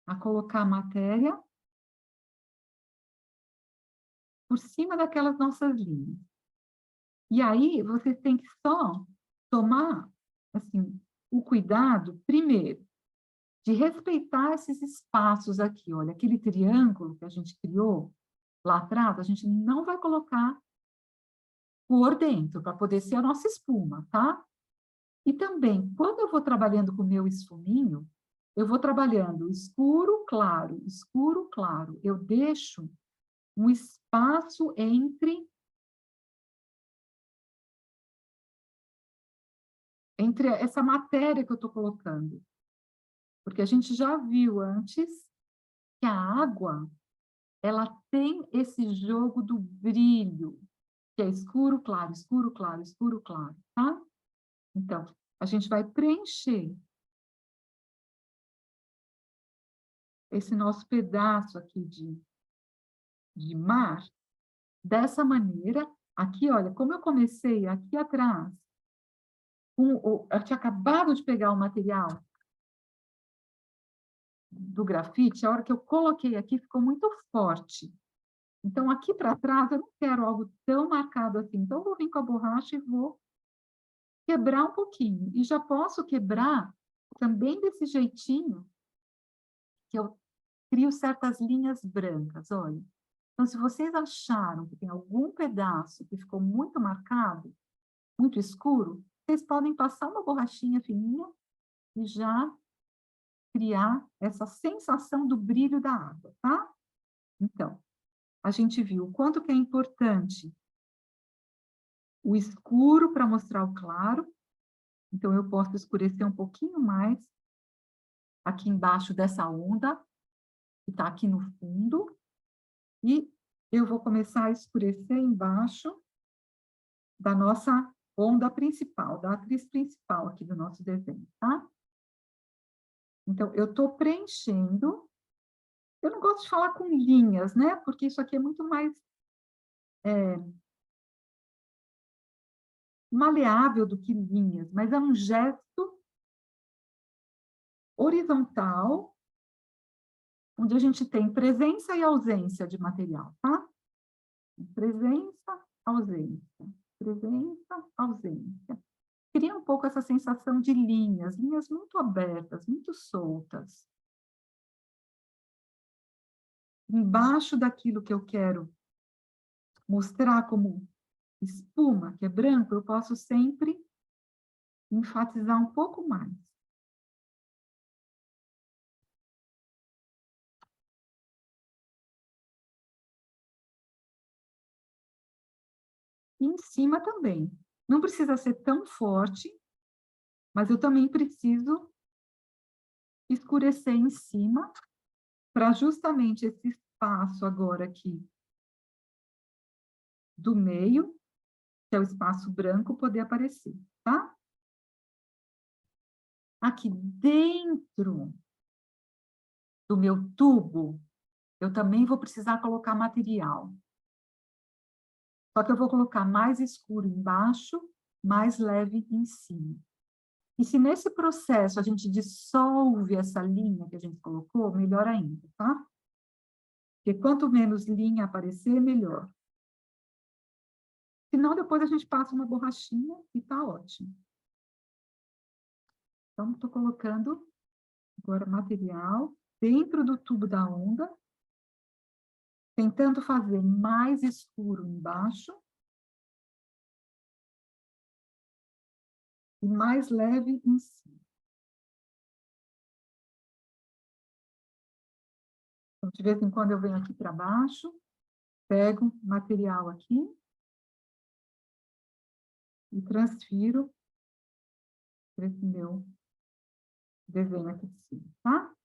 Speaker 1: a colocar a matéria por cima daquelas nossas linhas. E aí, vocês têm que só tomar, assim, o cuidado, primeiro, de respeitar esses espaços aqui, olha, aquele triângulo que a gente criou lá atrás, a gente não vai colocar cor dentro, para poder ser a nossa espuma, tá? E também, quando eu vou trabalhando com o meu esfuminho, eu vou trabalhando escuro, claro, escuro, claro. Eu deixo um espaço entre essa matéria que eu estou colocando. Porque a gente já viu antes que a água, ela tem esse jogo do brilho, que é escuro, claro, escuro, claro, escuro, claro, tá? Então, a gente vai preencher esse nosso pedaço aqui de mar dessa maneira. Aqui, olha, como eu comecei aqui atrás, eu tinha acabado de pegar o material do grafite, a hora que eu coloquei aqui ficou muito forte. Então, aqui para trás, eu não quero algo tão marcado assim. Então, eu vou vir com a borracha e vou quebrar um pouquinho. E já posso quebrar também desse jeitinho que eu crio certas linhas brancas, olha. Então, se vocês acharam que tem algum pedaço que ficou muito marcado, muito escuro, vocês podem passar uma borrachinha fininha e já criar essa sensação do brilho da água, tá? Então, a gente viu o quanto que é importante o escuro para mostrar o claro. Então, eu posso escurecer um pouquinho mais aqui embaixo dessa onda, que está aqui no fundo, e eu vou começar a escurecer embaixo da nossa onda principal, da atriz principal aqui do nosso desenho, tá? Então, eu estou preenchendo. Eu não gosto de falar com linhas, né? Porque isso aqui é muito mais maleável do que linhas, mas é um gesto horizontal, onde a gente tem presença e ausência de material, tá? Presença, ausência, presença, ausência. Cria um pouco essa sensação de linhas muito abertas, muito soltas. Embaixo daquilo que eu quero mostrar como espuma, que é branco, eu posso sempre enfatizar um pouco mais. E em cima também. Não precisa ser tão forte, mas eu também preciso escurecer em cima, para justamente esse espaço agora aqui do meio, que é o espaço branco, poder aparecer, tá? Aqui dentro do meu tubo, eu também vou precisar colocar material. Só que eu vou colocar mais escuro embaixo, mais leve em cima. E se nesse processo a gente dissolve essa linha que a gente colocou, melhor ainda, tá? Porque quanto menos linha aparecer, melhor. Senão, depois a gente passa uma borrachinha e tá ótimo. Então, estou colocando agora material dentro do tubo da onda, tentando fazer mais escuro embaixo e mais leve em cima. Então, de vez em quando eu venho aqui para baixo, pego material aqui e transfiro para esse meu desenho aqui de cima, tá?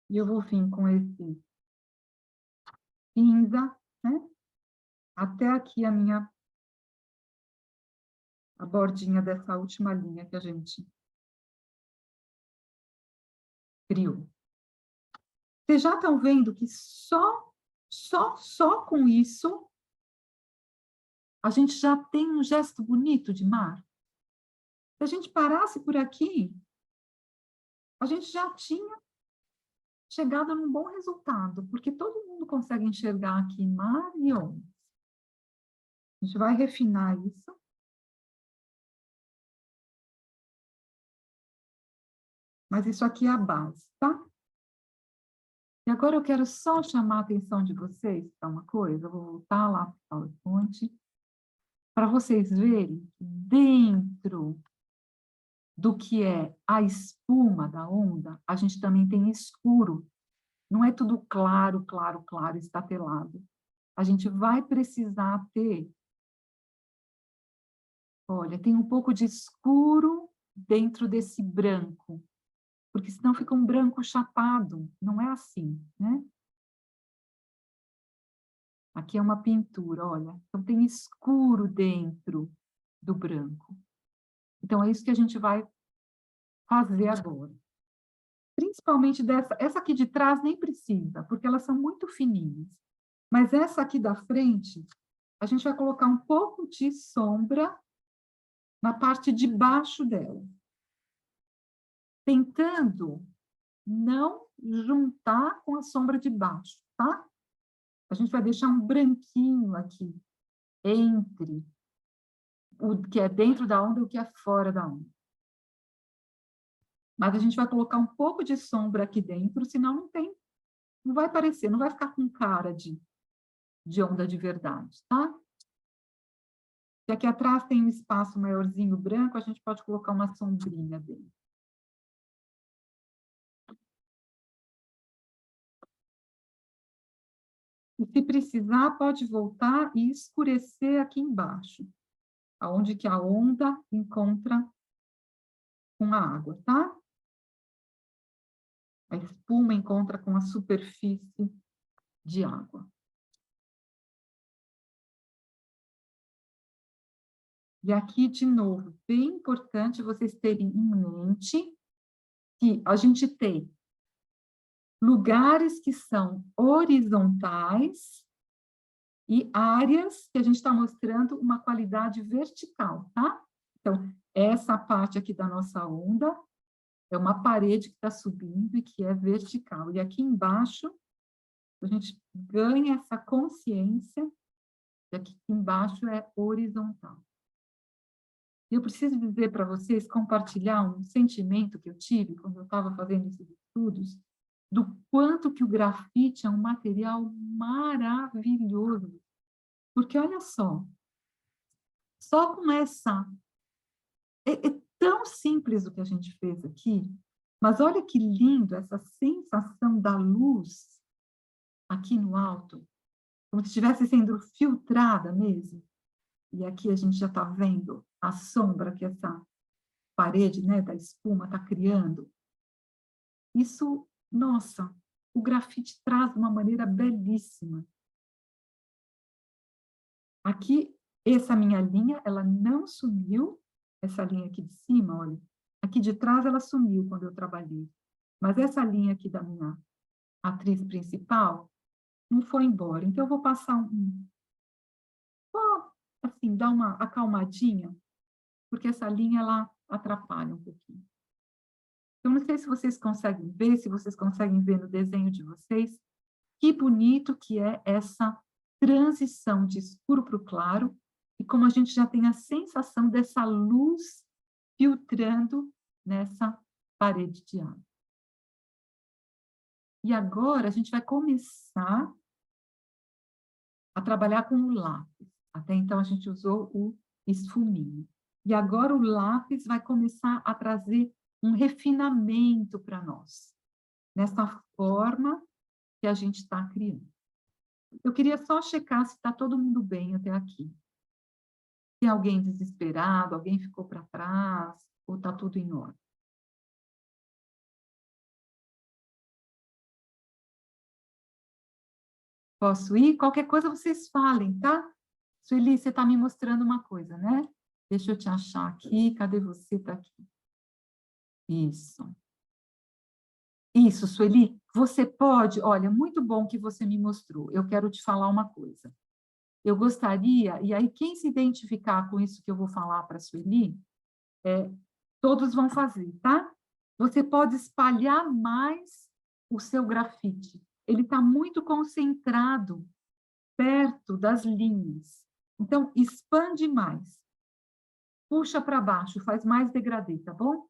Speaker 1: E eu vou vir com esse cinza, né? Até aqui a bordinha dessa última linha que a gente criou. Vocês já estão vendo que só com isso a gente já tem um gesto bonito de mar? Se a gente parasse por aqui, a gente já tinha chegado num bom resultado, porque todo mundo consegue enxergar aqui mar e onda. A gente vai refinar isso. Mas isso aqui é a base, tá? E agora eu quero só chamar a atenção de vocês para uma coisa. Eu vou voltar lá para o PowerPoint, para vocês verem que dentro do que é a espuma da onda, a gente também tem escuro. Não é tudo claro, claro, claro, estatelado. A gente vai precisar ter... Olha, tem um pouco de escuro dentro desse branco, porque senão fica um branco chapado. Não é assim, né? Aqui é uma pintura, olha. Então, tem escuro dentro do branco. Então, é isso que a gente vai fazer agora. Principalmente essa aqui de trás nem precisa, porque elas são muito fininhas. Mas essa aqui da frente, a gente vai colocar um pouco de sombra na parte de baixo dela. Tentando não juntar com a sombra de baixo, tá? A gente vai deixar um branquinho aqui, entre o que é dentro da onda e o que é fora da onda. Mas a gente vai colocar um pouco de sombra aqui dentro, senão não vai parecer, não vai ficar com cara de onda de verdade, tá? E aqui atrás tem um espaço maiorzinho branco, a gente pode colocar uma sombrinha dentro. E se precisar, pode voltar e escurecer aqui embaixo, aonde que a onda encontra com a água, tá? A espuma encontra com a superfície de água. E aqui, de novo, bem importante vocês terem em mente que a gente tem lugares que são horizontais e áreas que a gente está mostrando uma qualidade vertical, tá? Então, essa parte aqui da nossa onda é uma parede que está subindo e que é vertical. E aqui embaixo, a gente ganha essa consciência de que aqui embaixo é horizontal. E eu preciso dizer para vocês, compartilhar um sentimento que eu tive quando eu estava fazendo esses estudos, do quanto que o grafite é um material maravilhoso. Porque, olha só com essa... É tão simples o que a gente fez aqui, mas olha que lindo essa sensação da luz aqui no alto, como se estivesse sendo filtrada mesmo. E aqui a gente já está vendo a sombra que essa parede, né, da espuma está criando. Isso, nossa, o grafite traz de uma maneira belíssima. Aqui, essa minha linha, ela não sumiu, essa linha aqui de cima, olha, aqui de trás ela sumiu quando eu trabalhei, mas essa linha aqui da minha atriz principal não foi embora, então eu vou passar só assim, dar uma acalmadinha porque essa linha, ela atrapalha um pouquinho. Eu não sei se vocês conseguem ver, se vocês conseguem ver no desenho de vocês, que bonito que é essa transição de escuro para o claro, e como a gente já tem a sensação dessa luz filtrando nessa parede de água. E agora a gente vai começar a trabalhar com o lápis. Até então a gente usou o esfuminho. E agora o lápis vai começar a trazer um refinamento para nós, nessa forma que a gente está criando. Eu queria só checar se está todo mundo bem até aqui. Tem alguém desesperado, alguém ficou para trás, ou está tudo em ordem? Posso ir? Qualquer coisa vocês falem, tá? Sueli, você está me mostrando uma coisa, né? Deixa eu te achar aqui. Cadê você? Está aqui. Isso. Isso, Sueli. Você pode... Olha, muito bom que você me mostrou. Eu quero te falar uma coisa. Eu gostaria... E aí, quem se identificar com isso que eu vou falar para a Sueli, todos vão fazer, tá? Você pode espalhar mais o seu grafite. Ele está muito concentrado perto das linhas. Então, expande mais. Puxa para baixo, faz mais degradê, tá bom?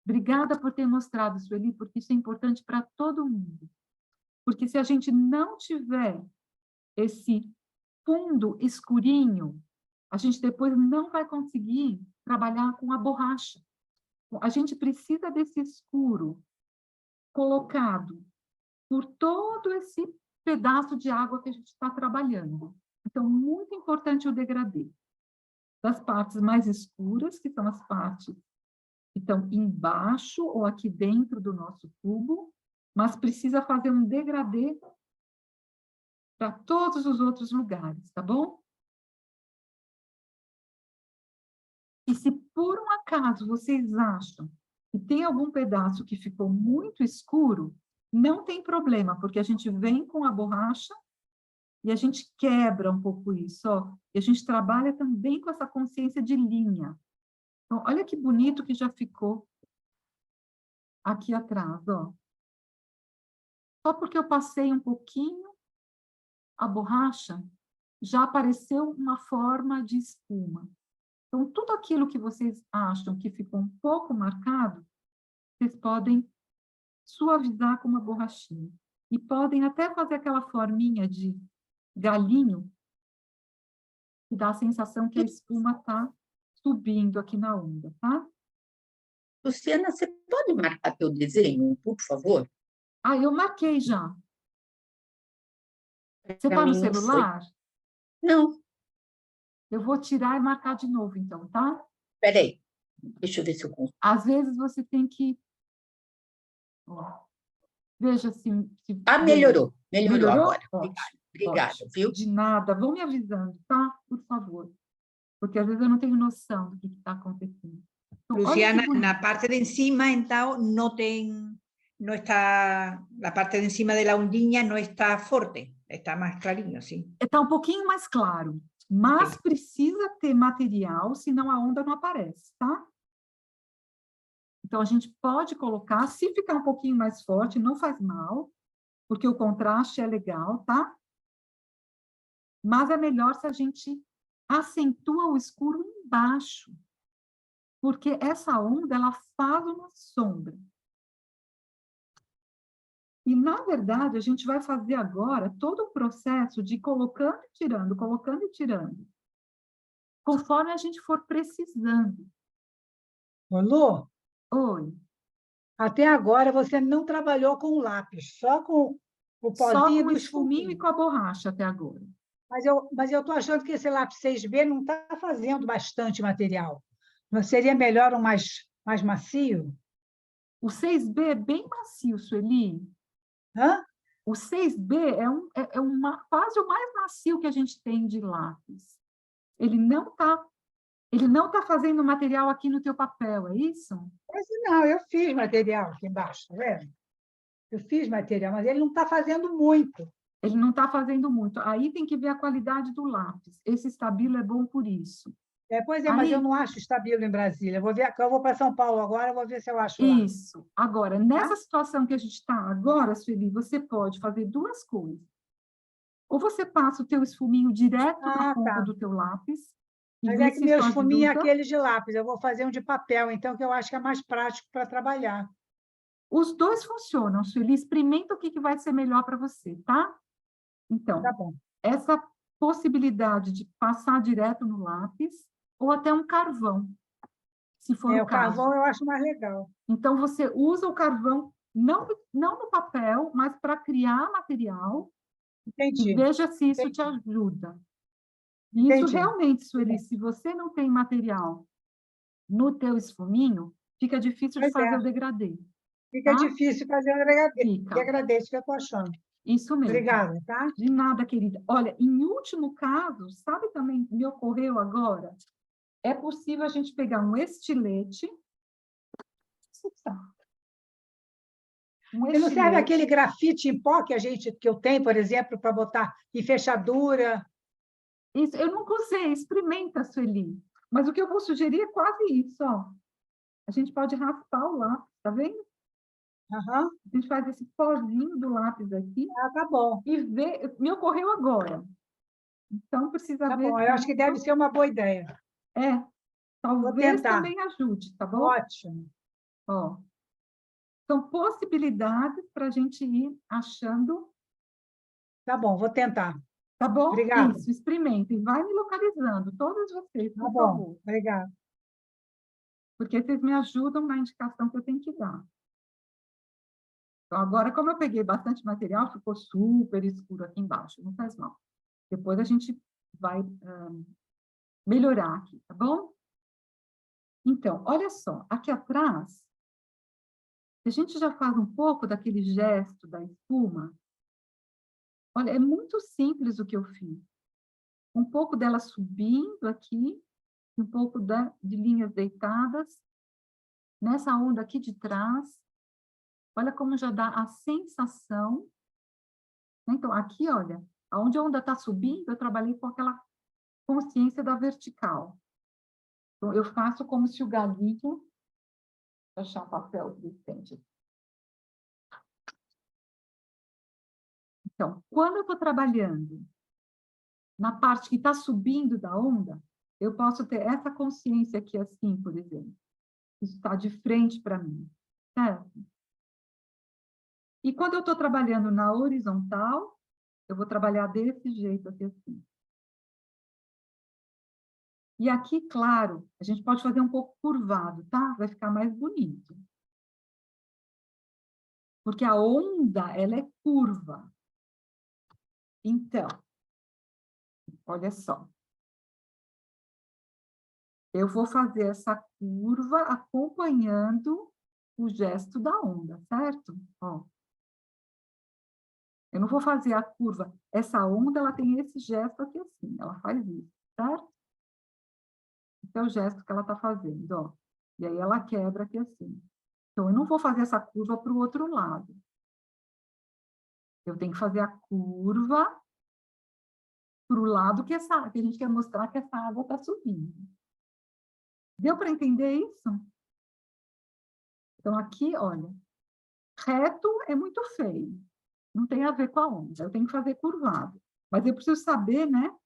Speaker 1: Obrigada por ter mostrado, Sueli, porque isso é importante para todo mundo. Porque se a gente não tiver esse fundo escurinho, a gente depois não vai conseguir trabalhar com a borracha. A gente precisa desse escuro colocado por todo esse pedaço de água que a gente está trabalhando. Então, muito importante o degradê. Das partes mais escuras, que são as partes que estão embaixo ou aqui dentro do nosso tubo, mas precisa fazer um degradê para todos os outros lugares, tá bom? E se por um acaso vocês acham que tem algum pedaço que ficou muito escuro, não tem problema, porque a gente vem com a borracha e a gente quebra um pouco isso, ó. E a gente trabalha também com essa consciência de linha. Então, olha que bonito que já ficou aqui atrás, ó. Só porque eu passei um pouquinho a borracha, já apareceu uma forma de espuma. Então, tudo aquilo que vocês acham que ficou um pouco marcado, vocês podem suavizar com uma borrachinha. E podem até fazer aquela forminha de galinho, que dá a sensação que a espuma está subindo aqui na onda, tá?
Speaker 3: Luciana, você pode marcar teu desenho, por favor?
Speaker 1: Ah, eu marquei já. Você
Speaker 3: Pra
Speaker 1: está no
Speaker 3: mim não foi.
Speaker 1: celular?
Speaker 3: Não,
Speaker 1: Eu vou tirar e marcar de novo, então, tá?
Speaker 3: espera aí. Deixa eu ver se eu consigo.
Speaker 1: Às vezes você tem que... Ó, veja se...
Speaker 3: Ah, melhorou. Melhorou agora.
Speaker 1: Ótimo,
Speaker 3: Obrigada,
Speaker 1: ótimo.
Speaker 3: viu?
Speaker 1: De nada. Vão me avisando, tá? Por favor. Porque às vezes eu não tenho noção do que está acontecendo. Então, olha que
Speaker 2: Luciana,
Speaker 1: bonito.
Speaker 2: na parte de encima, então, no está, la parte de encima de la ondinha no está forte, está más clarinho, sim.
Speaker 1: Está um pouquinho mais claro, mas precisa ter material, senão a onda não aparece, tá? Então, a gente pode colocar, se ficar um pouquinho mais forte, não faz mal, porque o contraste é legal, tá? Mas é melhor se a gente acentua o escuro embaixo, porque essa onda, ela faz uma sombra. E, na verdade, a gente vai fazer agora todo o processo de colocando e tirando, conforme a gente for precisando.
Speaker 2: Ô, Lu,
Speaker 1: Oi.
Speaker 2: até agora você não trabalhou com o lápis, só com o
Speaker 1: Só
Speaker 2: pozinho
Speaker 1: com o
Speaker 2: do
Speaker 1: esfuminho e com a borracha até agora.
Speaker 2: Mas eu estou achando que esse lápis 6B não está fazendo bastante material. Não seria melhor um mais macio?
Speaker 1: O 6B é bem macio, Sueli.
Speaker 2: Hã?
Speaker 1: O 6B quase o mais macio que a gente tem de lápis. Ele não tá fazendo material aqui no teu papel, é isso?
Speaker 2: Mas não, eu fiz material aqui embaixo, tá vendo? Eu fiz material, mas ele não está fazendo muito.
Speaker 1: Ele não está fazendo muito. Aí tem que ver a qualidade do lápis. Esse Stabilo é bom por isso.
Speaker 6: Pois é, mas
Speaker 1: Aí-
Speaker 6: eu não acho estabilo em Brasília. Eu vou para São Paulo agora, eu vou ver se eu acho lá.
Speaker 1: Isso. Agora, nessa situação que a gente está agora, Sueli, você pode fazer duas coisas. Ou você passa o teu esfuminho direto na ponta
Speaker 6: tá.
Speaker 1: do teu lápis, e
Speaker 6: Mas
Speaker 1: vê
Speaker 6: é que
Speaker 1: se
Speaker 6: meu
Speaker 1: isso
Speaker 6: esfuminho é
Speaker 1: ajuda.
Speaker 6: aquele de lápis, eu vou fazer um de papel, então, que eu acho que é mais prático para trabalhar.
Speaker 1: Os dois funcionam, Sueli. Experimenta o que vai ser melhor para você, tá? Então,
Speaker 6: Tá bom.
Speaker 1: essa possibilidade de passar direto no lápis, ou até um carvão, se for o
Speaker 6: O
Speaker 1: caso.
Speaker 6: carvão eu acho mais legal.
Speaker 1: Então, você usa o carvão, não no papel, mas para criar material, e
Speaker 6: Entendi.
Speaker 1: veja se isso
Speaker 6: Entendi.
Speaker 1: te ajuda. E isso
Speaker 6: Entendi.
Speaker 1: realmente, Sueli, se você não tem material no teu esfuminho, fica difícil de
Speaker 6: Pois
Speaker 1: fazer
Speaker 6: é.
Speaker 1: o degradê.
Speaker 6: Fica
Speaker 1: Tá?
Speaker 6: difícil fazer o degradê.
Speaker 1: Fica.
Speaker 6: Degradê, que eu estou achando.
Speaker 1: Isso mesmo.
Speaker 6: Obrigada, tá?
Speaker 1: De nada, querida. Olha, em último caso, sabe também, me ocorreu agora, é possível a gente pegar um estilete.
Speaker 6: E não serve aquele grafite em pó que eu tenho, por exemplo, para botar em fechadura?
Speaker 1: Isso, eu nunca usei, experimenta, Sueli. Mas o que eu vou sugerir é quase isso, ó. A gente pode raspar o lápis, tá vendo?
Speaker 6: Aham.
Speaker 1: A gente faz esse pozinho do lápis aqui
Speaker 6: Tá bom.
Speaker 1: e vê. Me ocorreu agora. Então, precisa
Speaker 6: Tá
Speaker 1: ver.
Speaker 6: bom, eu acho que deve ser uma boa ideia.
Speaker 1: Talvez
Speaker 6: tentar.
Speaker 1: também ajude, tá bom?
Speaker 6: Ótimo.
Speaker 1: Ó, são possibilidades para a gente ir achando.
Speaker 6: Tá bom, vou tentar.
Speaker 1: Tá bom?
Speaker 6: Obrigada.
Speaker 1: Isso, experimentem. Vai me localizando, todas vocês,
Speaker 6: Tá
Speaker 1: por
Speaker 6: bom,
Speaker 1: favor.
Speaker 6: obrigada.
Speaker 1: Porque vocês me ajudam na indicação que eu tenho que dar. Então, agora, como eu peguei bastante material, ficou super escuro aqui embaixo, não faz mal. Depois a gente vai melhorar aqui, tá bom? Então, olha só, aqui atrás, a gente já faz um pouco daquele gesto da espuma. Olha, é muito simples o que eu fiz. Um pouco dela subindo aqui, um pouco de linhas deitadas, nessa onda aqui de trás. Olha como já dá a sensação. Então, aqui, olha, onde a onda está subindo, eu trabalhei com aquela consciência da vertical. Então, eu faço como se o galinho... Vou achar um papel existente. Então, quando eu estou trabalhando na parte que está subindo da onda, eu posso ter essa consciência aqui assim, por exemplo. Isso está de frente para mim, certo? E quando eu estou trabalhando na horizontal, eu vou trabalhar desse jeito aqui assim. E aqui, claro, a gente pode fazer um pouco curvado, tá? Vai ficar mais bonito. Porque a onda, ela é curva. Então, olha só. Eu vou fazer essa curva acompanhando o gesto da onda, certo? Ó. Eu não vou fazer a curva. Essa onda, ela tem esse gesto aqui assim, ela faz isso, certo? Esse é o gesto que ela está fazendo, ó. E aí ela quebra aqui assim. Então, eu não vou fazer essa curva para o outro lado. Eu tenho que fazer a curva para o lado que a gente quer mostrar que essa água está subindo. Deu para entender isso? Então, aqui, olha, reto é muito feio. Não tem a ver com a onda. Eu tenho que fazer curvado. Mas eu preciso saber, né,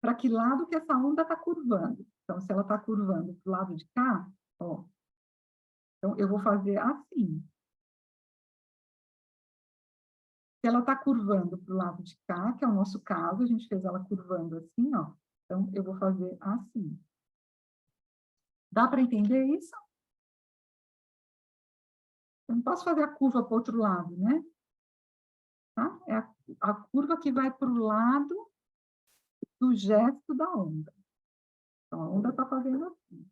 Speaker 1: para que lado que essa onda está curvando. Então, se ela está curvando para o lado de cá, ó, então eu vou fazer assim. Se ela está curvando para o lado de cá, que é o nosso caso, a gente fez ela curvando assim, ó. Então, eu vou fazer assim. Dá para entender isso? Eu não posso fazer a curva para o outro lado, né? Tá? É a curva que vai para o lado do gesto da onda. Então, a onda está fazendo assim.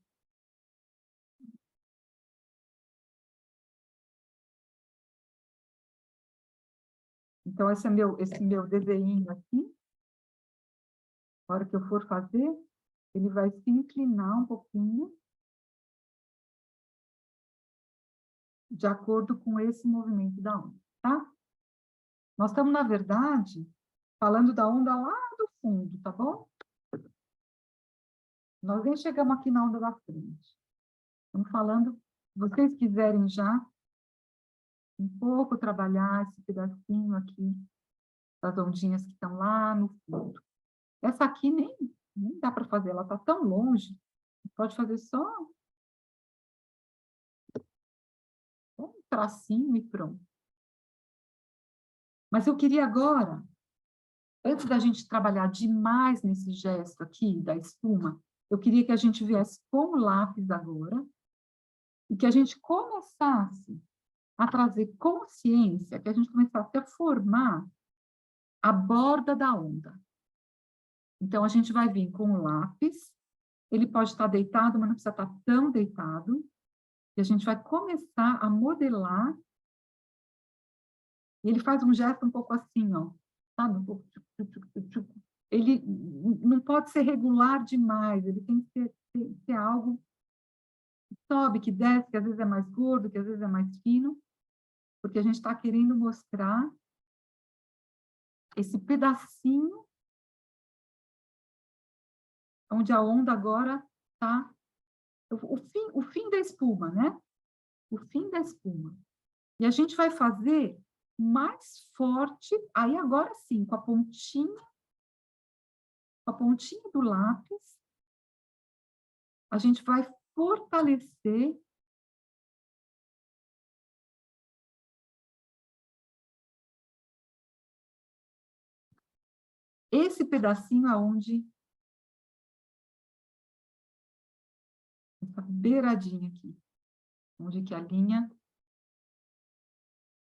Speaker 1: Então, esse meu desenho aqui, na hora que eu for fazer, ele vai se inclinar um pouquinho de acordo com esse movimento da onda, tá? Nós estamos, na verdade, falando da onda lá do fundo, tá bom? Nós nem chegamos aqui na onda da frente. Estamos falando, se vocês quiserem já um pouco trabalhar esse pedacinho aqui das ondinhas que estão lá no fundo. Essa aqui nem dá para fazer, ela está tão longe. Pode fazer só um tracinho e pronto. Mas eu queria agora, antes da gente trabalhar demais nesse gesto aqui da espuma, eu queria que a gente viesse com o lápis agora e que a gente começasse a trazer consciência, que a gente começasse a formar a borda da onda. Então, a gente vai vir com o lápis, ele pode estar deitado, mas não precisa estar tão deitado, e a gente vai começar a modelar, e ele faz um gesto um pouco assim, ó, sabe? Um pouco, ele não pode ser regular demais, ele tem que ser algo que sobe, que desce, que às vezes é mais gordo, que às vezes é mais fino, porque a gente está querendo mostrar esse pedacinho onde a onda agora está... O fim da espuma, né? O fim da espuma. E a gente vai fazer mais forte, aí agora sim, com a pontinha do lápis, a gente vai fortalecer esse pedacinho aonde essa beiradinha aqui, onde que a linha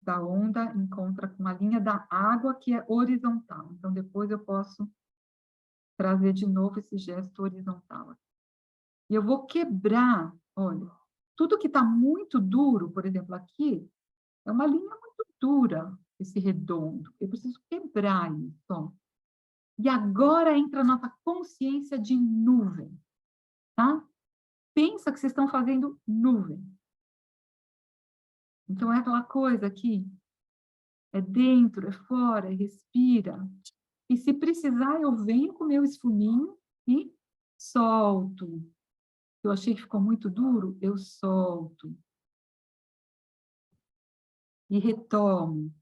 Speaker 1: da onda encontra com a linha da água que é horizontal. Então, depois eu posso trazer de novo esse gesto horizontal. E eu vou quebrar, olha, tudo que está muito duro, por exemplo, aqui, é uma linha muito dura, esse redondo. Eu preciso quebrar isso, ó. E agora entra a nossa consciência de nuvem, tá? Pensa que vocês estão fazendo nuvem. Então, é aquela coisa aqui, é dentro, é fora, respira. E se precisar, eu venho com o meu esfuminho e solto. Eu achei que ficou muito duro, eu solto. E retomo.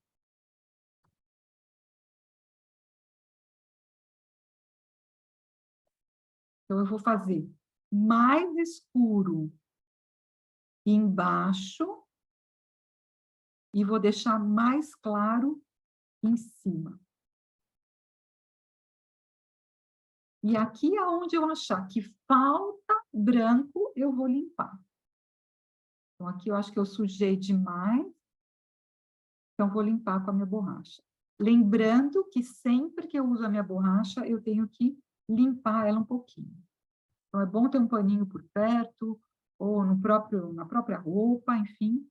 Speaker 1: Então, eu vou fazer mais escuro embaixo e vou deixar mais claro em cima. E aqui aonde eu achar que falta branco, eu vou limpar. Então, aqui eu acho que eu sujei demais, então vou limpar com a minha borracha. Lembrando que sempre que eu uso a minha borracha, eu tenho que limpar ela um pouquinho. Então, é bom ter um paninho por perto, ou na própria roupa, enfim,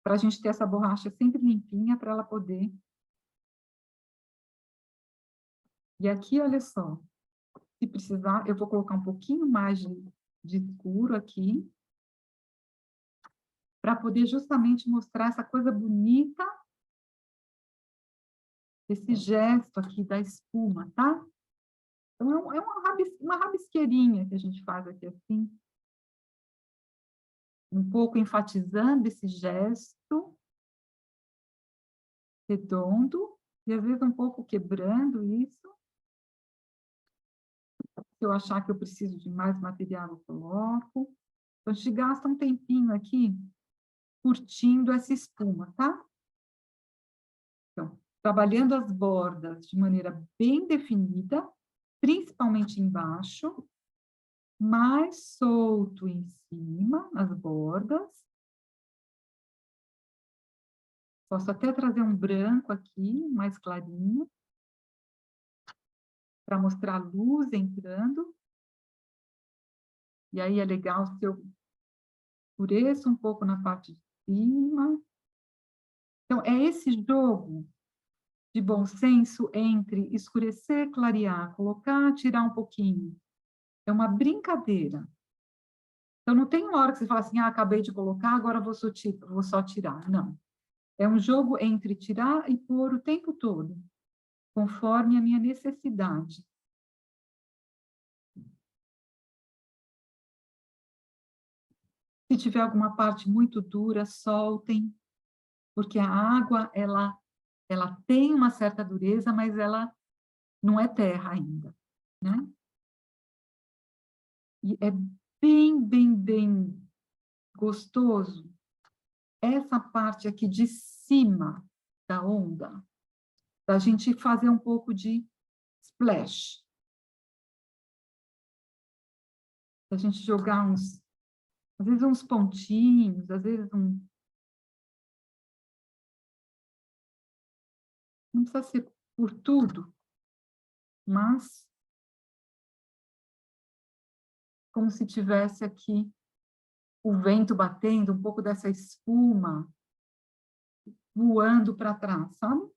Speaker 1: para a gente ter essa borracha sempre limpinha, para ela poder... E aqui, olha só, se precisar, eu vou colocar um pouquinho mais de escuro aqui, para poder justamente mostrar essa coisa bonita, esse gesto aqui da espuma, tá? Então, é uma rabisqueirinha que a gente faz aqui assim, um pouco enfatizando esse gesto redondo, e às vezes um pouco quebrando isso. Se eu achar que eu preciso de mais material, eu coloco. Então, a gente gasta um tempinho aqui curtindo essa espuma, tá? Então, trabalhando as bordas de maneira bem definida, principalmente embaixo, mais solto em cima, nas bordas. Posso até trazer um branco aqui, mais clarinho, para mostrar a luz entrando. E aí é legal se eu escureço um pouco na parte de cima. Então, é esse jogo de bom senso entre escurecer, clarear, colocar, tirar um pouquinho. É uma brincadeira. Então, não tem uma hora que você fala assim, acabei de colocar, agora vou só tirar. Não. É um jogo entre tirar e pôr o tempo todo, conforme a minha necessidade. Se tiver alguma parte muito dura, soltem, porque a água, ela tem uma certa dureza, mas ela não é terra ainda, né? E é bem, bem, bem gostoso essa parte aqui de cima da onda, da gente fazer um pouco de splash. Da gente jogar às vezes uns pontinhos, às vezes não precisa ser por tudo, mas como se tivesse aqui o vento batendo, um pouco dessa espuma voando para trás, sabe?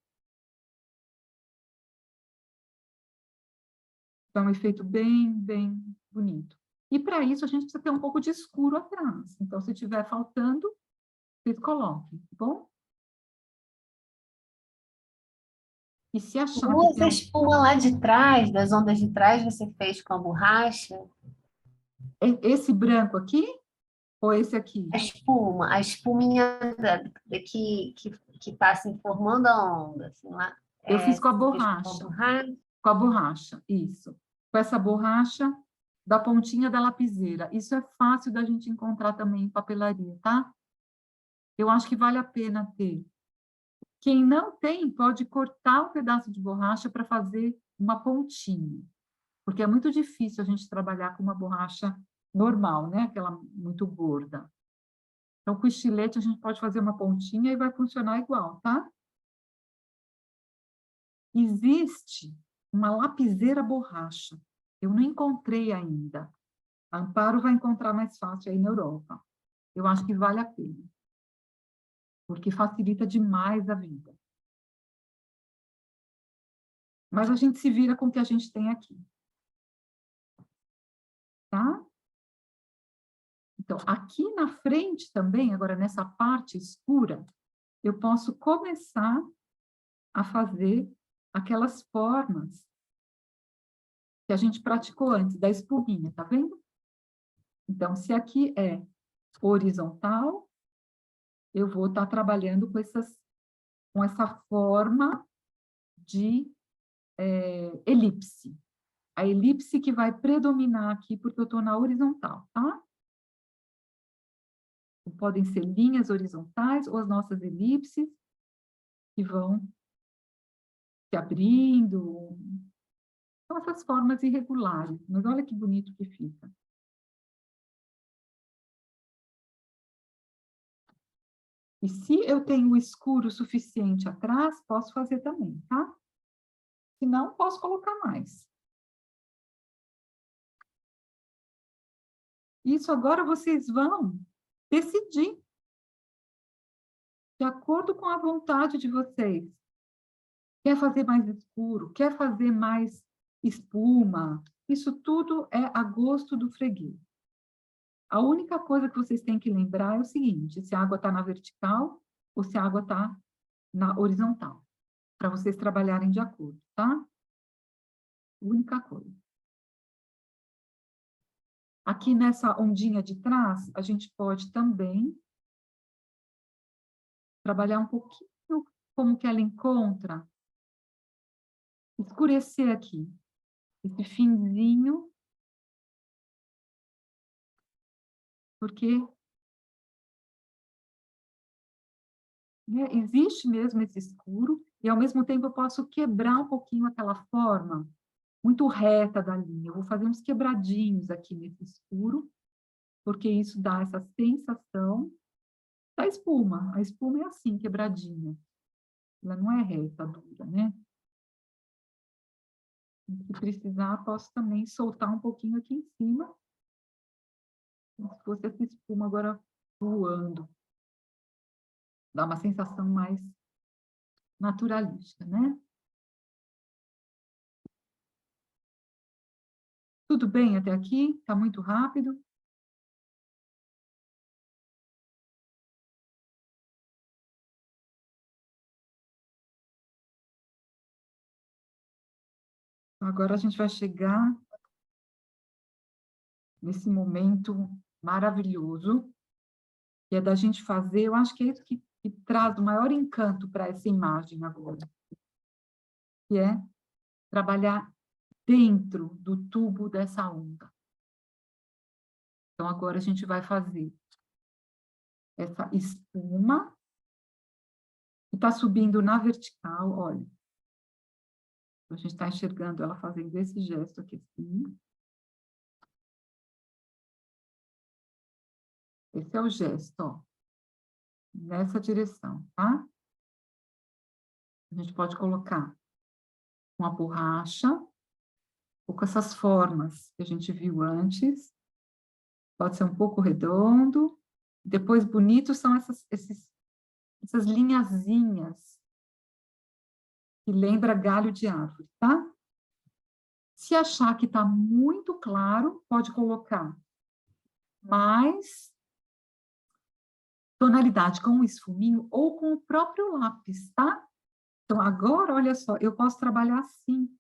Speaker 1: Dá um efeito bem, bem bonito. E para isso a gente precisa ter um pouco de escuro atrás. Então, se tiver faltando, vocês coloquem, tá bom? E se achar que
Speaker 5: Duas
Speaker 1: tem
Speaker 5: espuma lá de trás, das ondas de trás, você fez com a borracha?
Speaker 1: esse branco aqui ou esse aqui?
Speaker 5: A espuminha que está assim, formando a onda. Assim, lá.
Speaker 1: Eu fiz com a
Speaker 5: Você fez
Speaker 1: borracha.
Speaker 5: com a borracha?
Speaker 1: Com a borracha, isso. Com essa borracha da pontinha da lapiseira. Isso é fácil da gente encontrar também em papelaria, tá? Eu acho que vale a pena ter. Quem não tem, pode cortar um pedaço de borracha para fazer uma pontinha. Porque é muito difícil a gente trabalhar com uma borracha normal, né? Aquela muito gorda. Então, com o estilete, a gente pode fazer uma pontinha e vai funcionar igual, tá? Existe uma lapiseira borracha. Eu não encontrei ainda. A Amparo vai encontrar mais fácil aí na Europa. Eu acho que vale a pena. Porque facilita demais a vida. Mas a gente se vira com o que a gente tem aqui. Tá? Então, aqui na frente também, agora nessa parte escura, eu posso começar a fazer aquelas formas que a gente praticou antes, da espuminha, tá vendo? Então, se aqui é horizontal, eu vou estar trabalhando com essa forma de elipse. A elipse que vai predominar aqui, porque eu estou na horizontal, tá? Podem ser linhas horizontais ou as nossas elipses que vão se abrindo. São essas formas irregulares, mas olha que bonito que fica. E se eu tenho o escuro suficiente atrás, posso fazer também, tá? Se não, posso colocar mais. Isso agora vocês vão decidir, de acordo com a vontade de vocês. Quer fazer mais escuro? Quer fazer mais espuma? Isso tudo é a gosto do freguês. A única coisa que vocês têm que lembrar é o seguinte, se a água está na vertical ou se a água está na horizontal, para vocês trabalharem de acordo, tá? Única coisa. Aqui nessa ondinha de trás, a gente pode também trabalhar um pouquinho como que ela encontra, escurecer aqui, esse finzinho, porque né, existe mesmo esse escuro, e ao mesmo tempo eu posso quebrar um pouquinho aquela forma muito reta da linha. Eu vou fazer uns quebradinhos aqui nesse escuro, porque isso dá essa sensação da espuma. A espuma é assim, quebradinha. Ela não é reta, dura, né? Se precisar, posso também soltar um pouquinho aqui em cima, como se fosse essa espuma agora voando. Dá uma sensação mais naturalística, né? Tudo bem até aqui? Está muito rápido? Agora a gente vai chegar nesse momento maravilhoso que é da gente fazer, eu acho que é isso que traz o maior encanto para essa imagem agora, que é trabalhar dentro do tubo dessa onda. Então, agora a gente vai fazer essa espuma, que está subindo na vertical, olha. A gente está enxergando ela fazendo esse gesto aqui, assim. Esse é o gesto, ó. Nessa direção, tá? A gente pode colocar uma borracha, ou com essas formas que a gente viu antes. Pode ser um pouco redondo. Depois, bonito são essas linhazinhas que lembra galho de árvore, tá? Se achar que está muito claro, pode colocar mais tonalidade com o esfuminho ou com o próprio lápis, tá? Então, agora, olha só, eu posso trabalhar assim.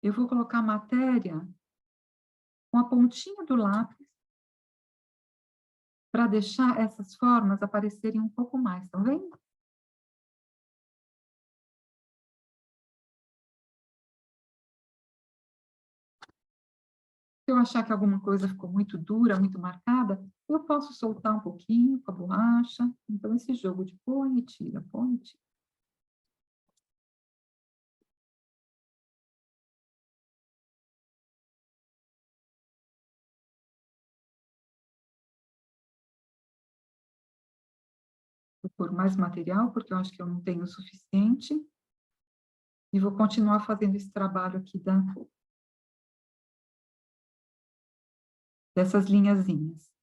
Speaker 1: Eu vou colocar a matéria com a pontinha do lápis para deixar essas formas aparecerem um pouco mais, tá vendo? Se eu achar que alguma coisa ficou muito dura, muito marcada, eu posso soltar um pouquinho com a borracha. Então, esse jogo de põe e tira, põe e tira. Vou pôr mais material, porque eu acho que eu não tenho o suficiente. E vou continuar fazendo esse trabalho aqui dessas linhazinhas.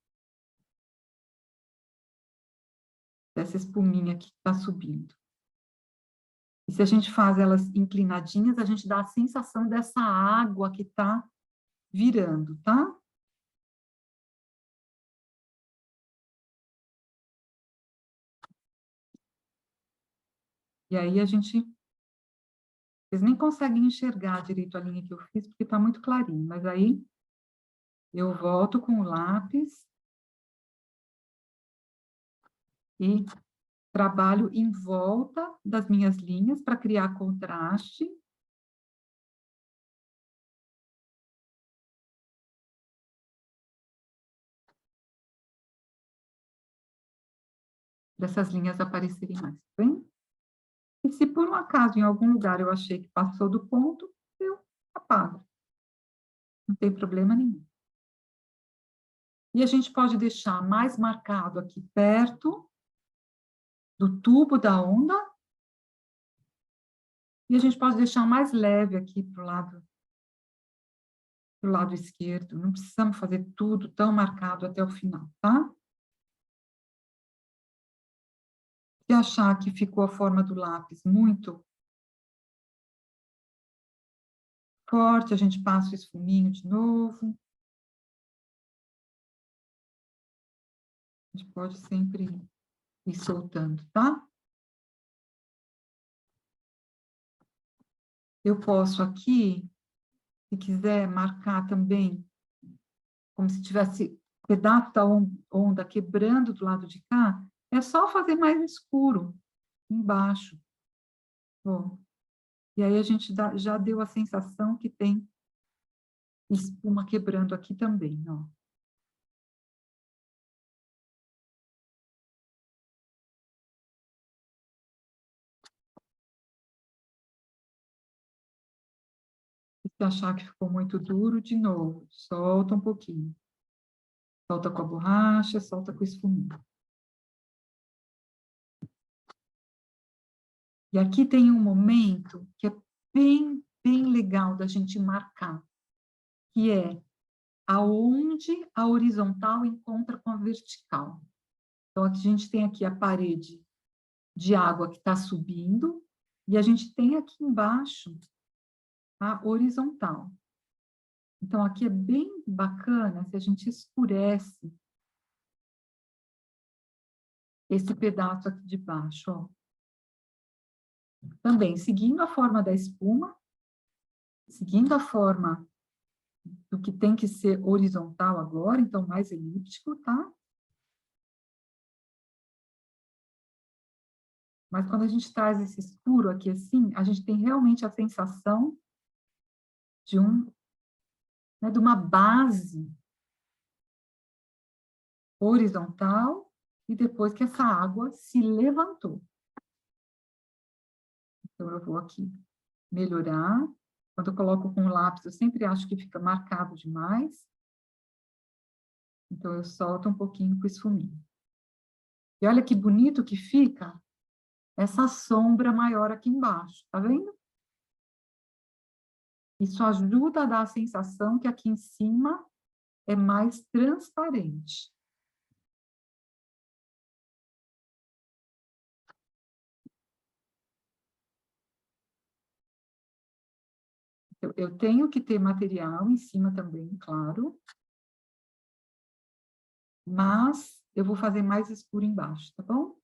Speaker 1: Dessa espuminha que está subindo. E se a gente faz elas inclinadinhas, a gente dá a sensação dessa água que está virando, tá? E aí a gente... Vocês nem conseguem enxergar direito a linha que eu fiz, porque está muito clarinho. Mas aí eu volto com o lápis e trabalho em volta das minhas linhas para criar contraste. Dessas linhas aparecerem mais, tá bem? E se por um acaso em algum lugar eu achei que passou do ponto, eu apago. Não tem problema nenhum. E a gente pode deixar mais marcado aqui perto do tubo da onda. E a gente pode deixar mais leve aqui para o lado esquerdo. Não precisamos fazer tudo tão marcado até o final, tá? Se achar que ficou a forma do lápis muito forte, a gente passa o esfuminho de novo. A gente pode sempre ir soltando, tá? Eu posso aqui, se quiser, marcar também, como se tivesse pedaço da onda quebrando do lado de cá, é só fazer mais escuro embaixo. Ó. E aí a gente já deu a sensação que tem espuma quebrando aqui também, ó. Se achar que ficou muito duro, de novo, solta um pouquinho. Solta com a borracha, solta com o esfuminho. E aqui tem um momento que é bem, bem legal da gente marcar, que é aonde a horizontal encontra com a vertical. Então, a gente tem aqui a parede de água que está subindo, e a gente tem aqui embaixo a horizontal. Então, aqui é bem bacana se a gente escurece esse pedaço aqui de baixo, ó. Também, seguindo a forma da espuma, seguindo a forma do que tem que ser horizontal agora, então mais elíptico, tá? Mas quando a gente traz esse escuro aqui assim, a gente tem realmente a sensação de de uma base horizontal e depois que essa água se levantou. Então, eu vou aqui melhorar. Quando eu coloco com o lápis, eu sempre acho que fica marcado demais. Então, eu solto um pouquinho com o esfuminho. E olha que bonito que fica essa sombra maior aqui embaixo, tá vendo? Isso ajuda a dar a sensação que aqui em cima é mais transparente. Eu tenho que ter material em cima também, claro. Mas eu vou fazer mais escuro embaixo, tá bom?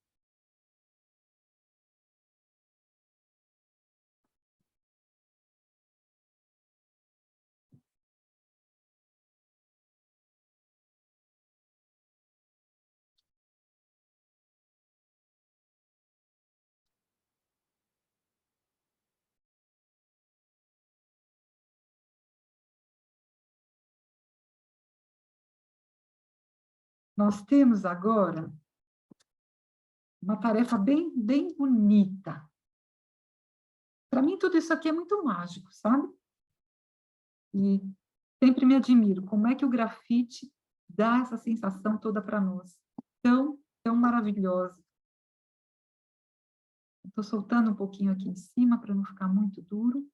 Speaker 1: Nós temos agora uma tarefa bem bonita. Para mim, tudo isso aqui é muito mágico, sabe? E sempre me admiro como é que o grafite dá essa sensação toda para nós. Tão maravilhosa. Estou soltando um pouquinho aqui em cima para não ficar muito duro.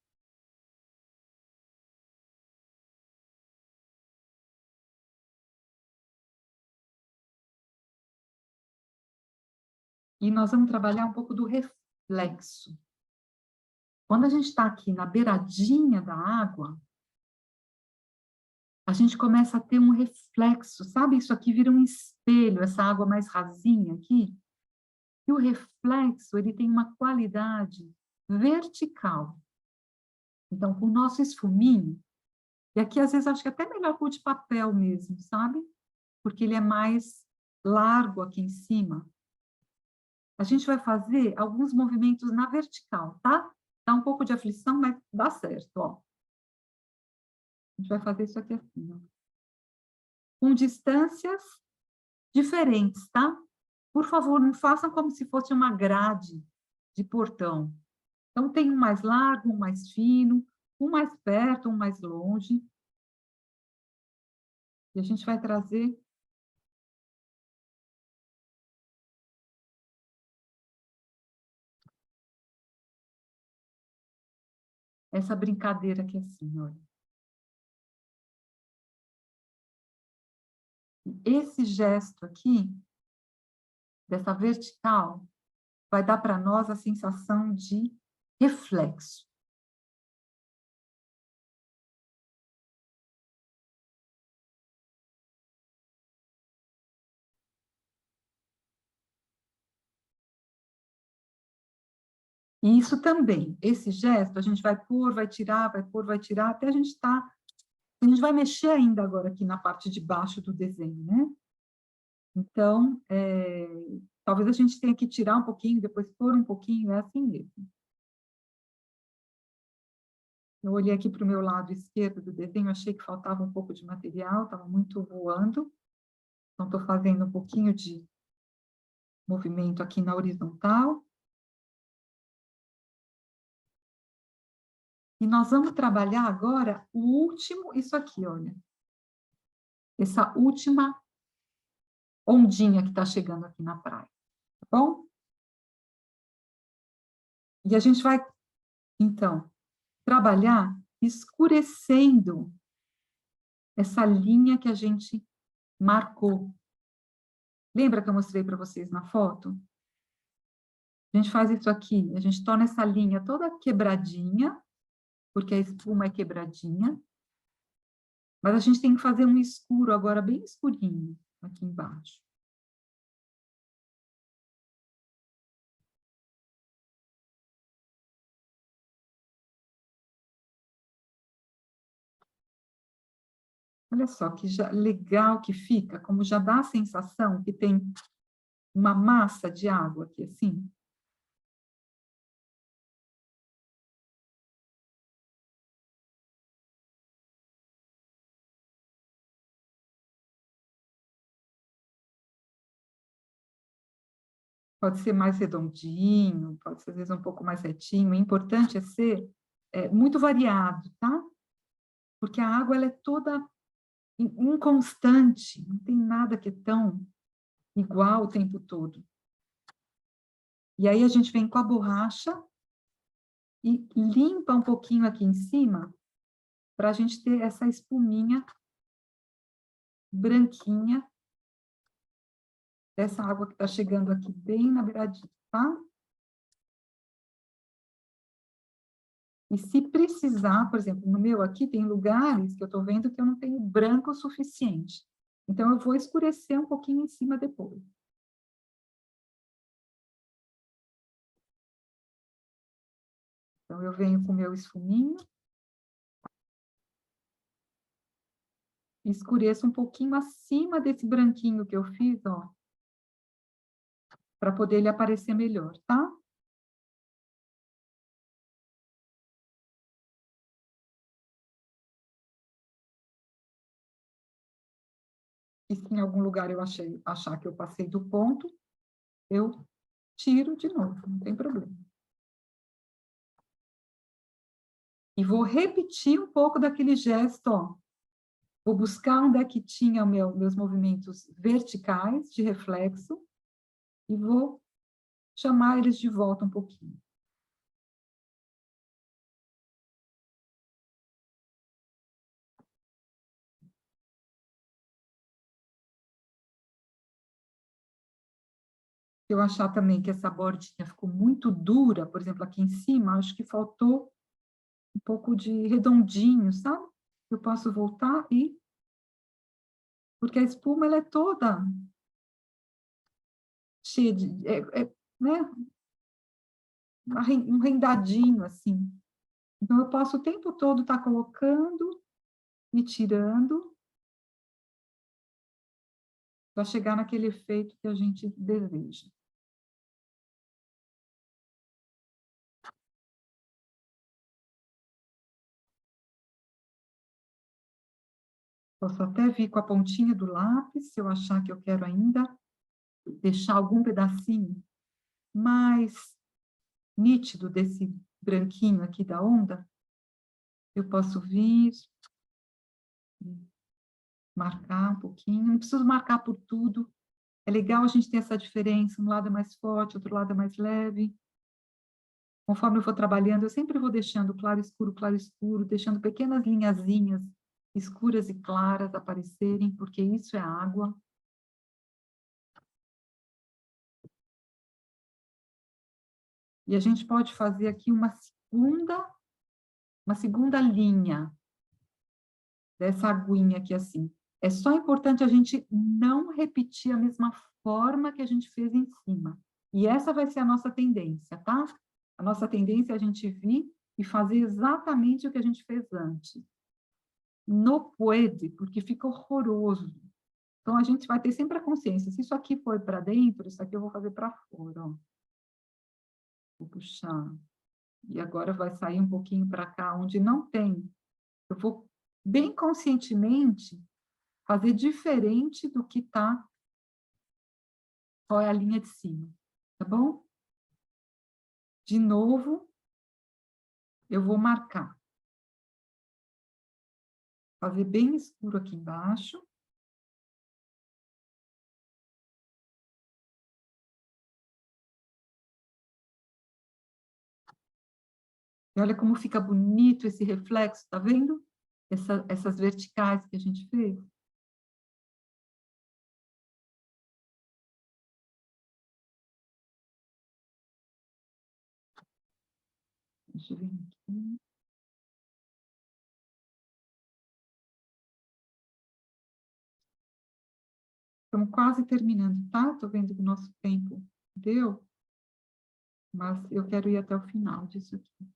Speaker 1: E nós vamos trabalhar um pouco do reflexo. Quando a gente está aqui na beiradinha da água, a gente começa a ter um reflexo, sabe? Isso aqui vira um espelho, essa água mais rasinha aqui. E o reflexo, ele tem uma qualidade vertical. Então, com o nosso esfuminho, e aqui às vezes acho que é até melhor com o de papel mesmo, sabe? Porque ele é mais largo aqui em cima. A gente vai fazer alguns movimentos na vertical, tá? Dá um pouco de aflição, mas dá certo, ó. A gente vai fazer isso aqui assim, ó. Com distâncias diferentes, tá? Por favor, não façam como se fosse uma grade de portão. Então, tem um mais largo, um mais fino, um mais perto, um mais longe. E a gente vai trazer essa brincadeira aqui assim, olha. Esse gesto aqui, dessa vertical, vai dar para nós a sensação de reflexo. E isso também, esse gesto, a gente vai pôr, vai tirar, vai pôr, vai tirar, até a gente estar... A gente vai mexer ainda agora aqui na parte de baixo do desenho, né? Então, talvez a gente tenha que tirar um pouquinho, depois pôr um pouquinho, é assim mesmo. Eu olhei aqui para o meu lado esquerdo do desenho, achei que faltava um pouco de material, estava muito voando. Então, estou fazendo um pouquinho de movimento aqui na horizontal. E nós vamos trabalhar agora o último, isso aqui, olha. Essa última ondinha que está chegando aqui na praia, tá bom? E a gente vai, então, trabalhar escurecendo essa linha que a gente marcou. Lembra que eu mostrei para vocês na foto? A gente faz isso aqui, a gente torna essa linha toda quebradinha, porque a espuma é quebradinha, mas a gente tem que fazer um escuro agora, bem escurinho, aqui embaixo. Olha só que legal que fica, como já dá a sensação que tem uma massa de água aqui, assim. Pode ser mais redondinho, pode ser, às vezes, um pouco mais retinho. O importante é ser muito variado, tá? Porque a água, ela é toda inconstante, não tem nada que é tão igual o tempo todo. E aí a gente vem com a borracha e limpa um pouquinho aqui em cima, para a gente ter essa espuminha branquinha dessa água que está chegando aqui bem na beiradinha, tá? E se precisar, por exemplo, no meu aqui tem lugares que eu estou vendo que eu não tenho branco o suficiente. Então, eu vou escurecer um pouquinho em cima depois. Então, eu venho com o meu esfuminho. Escureço um pouquinho acima desse branquinho que eu fiz, ó. Para poder ele aparecer melhor, tá? E se em algum lugar eu achar que eu passei do ponto, eu tiro de novo, não tem problema. E vou repetir um pouco daquele gesto, ó. Vou buscar onde é que tinha meus movimentos verticais de reflexo e vou chamar eles de volta um pouquinho. Se eu achar também que essa bordinha ficou muito dura, por exemplo, aqui em cima, acho que faltou um pouco de redondinho, sabe? Eu posso voltar e... Porque a espuma, ela é toda cheia de... né? Um rendadinho, assim. Então, eu posso o tempo todo estar colocando e tirando para chegar naquele efeito que a gente deseja. Posso até vir com a pontinha do lápis, se eu achar que eu quero ainda deixar algum pedacinho mais nítido desse branquinho aqui da onda. Eu posso vir, marcar um pouquinho, não preciso marcar por tudo. É legal a gente ter essa diferença, um lado é mais forte, outro lado é mais leve. Conforme eu for trabalhando, eu sempre vou deixando claro, escuro, deixando pequenas linhazinhas escuras e claras aparecerem, porque isso é água. E a gente pode fazer aqui uma segunda linha dessa aguinha aqui assim. É só importante a gente não repetir a mesma forma que a gente fez em cima. E essa vai ser a nossa tendência, tá? A nossa tendência é a gente vir e fazer exatamente o que a gente fez antes. Não pode, porque fica horroroso. Então, a gente vai ter sempre a consciência. Se isso aqui for para dentro, isso aqui eu vou fazer para fora, ó. Vou puxar. E agora vai sair um pouquinho para cá, onde não tem. Eu vou, bem conscientemente, fazer diferente do que está, qual é a linha de cima, tá bom? De novo, eu vou marcar. Fazer bem escuro aqui embaixo. E olha como fica bonito esse reflexo, tá vendo? Essas verticais que a gente fez. Deixa eu ver aqui. Estamos quase terminando, tá? Estou vendo que o nosso tempo deu, mas eu quero ir até o final disso aqui.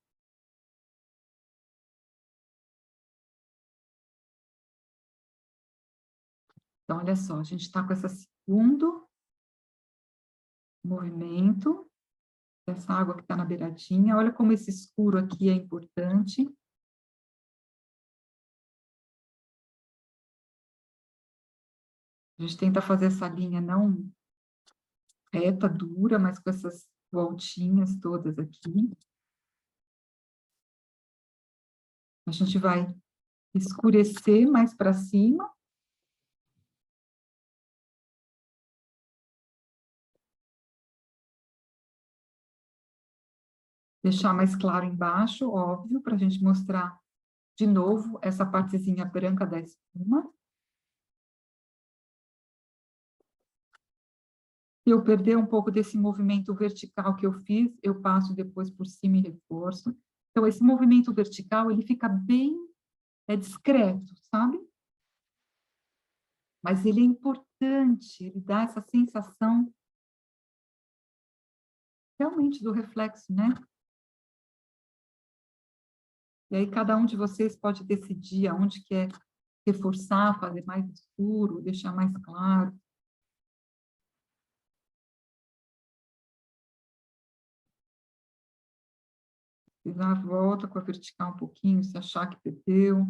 Speaker 1: Então, olha só, a gente está com esse segundo movimento, essa água que está na beiradinha. Olha como esse escuro aqui é importante. A gente tenta fazer essa linha não reta, dura, mas com essas voltinhas todas aqui. A gente vai escurecer mais para cima. Deixar mais claro embaixo, óbvio, para a gente mostrar de novo essa partezinha branca da espuma. Se eu perder um pouco desse movimento vertical que eu fiz, eu passo depois por cima e reforço. Então, esse movimento vertical, ele fica bem discreto, sabe? Mas ele é importante, ele dá essa sensação realmente do reflexo, né? E aí, cada um de vocês pode decidir aonde quer reforçar, fazer mais escuro, deixar mais claro. Dá a volta com a vertical um pouquinho, se achar que perdeu.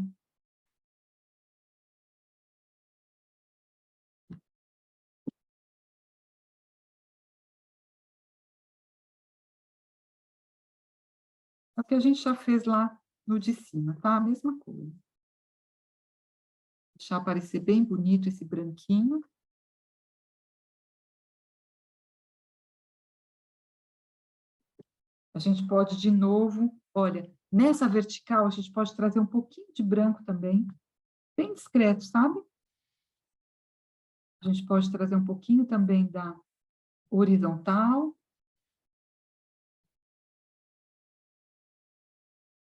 Speaker 1: É o que a gente já fez lá no de cima, tá? A mesma coisa. Deixar aparecer bem bonito esse branquinho. A gente pode, de novo, olha, nessa vertical, a gente pode trazer um pouquinho de branco também, bem discreto, sabe? A gente pode trazer um pouquinho também da horizontal.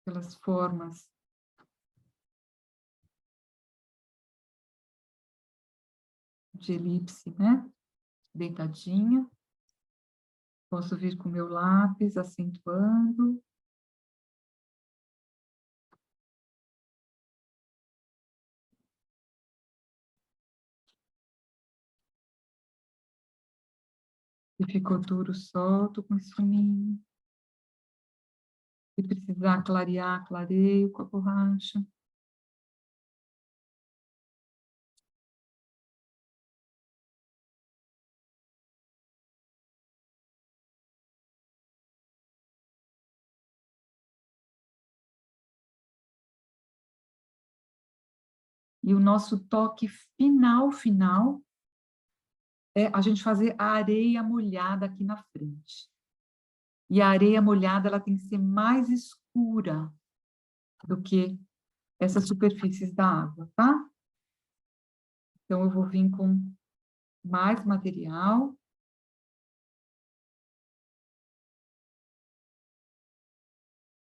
Speaker 1: Aquelas formas de elipse, né? Deitadinha. Posso vir com o meu lápis, acentuando. Se ficou duro, solto com esfuminho. Se precisar clarear, clareio com a borracha. E o nosso toque final, é a gente fazer a areia molhada aqui na frente. E a areia molhada, ela tem que ser mais escura do que essas superfícies da água, tá? Então, eu vou vir com mais material.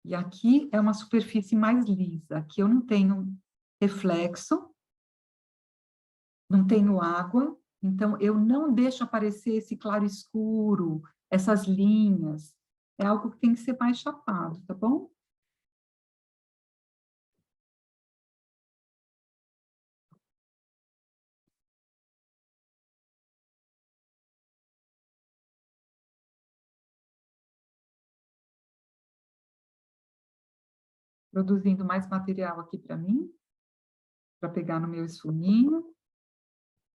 Speaker 1: E aqui é uma superfície mais lisa. Aqui eu não tenho reflexo, não tenho água, então eu não deixo aparecer esse claro escuro, essas linhas. É algo que tem que ser mais chapado, tá bom? Produzindo mais material aqui para mim, para pegar no meu esfuminho,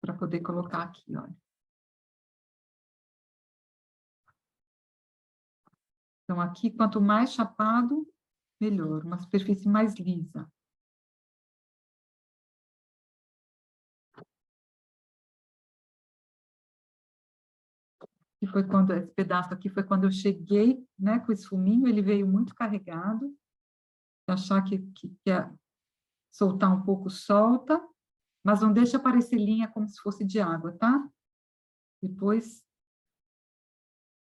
Speaker 1: para poder colocar aqui, olha. Então, aqui, quanto mais chapado, melhor, uma superfície mais lisa. Que foi quando, esse pedaço aqui foi quando eu cheguei, né, com o esfuminho, ele veio muito carregado. Se achar que quer soltar um pouco, solta, mas não deixa aparecer linha como se fosse de água, tá? Depois,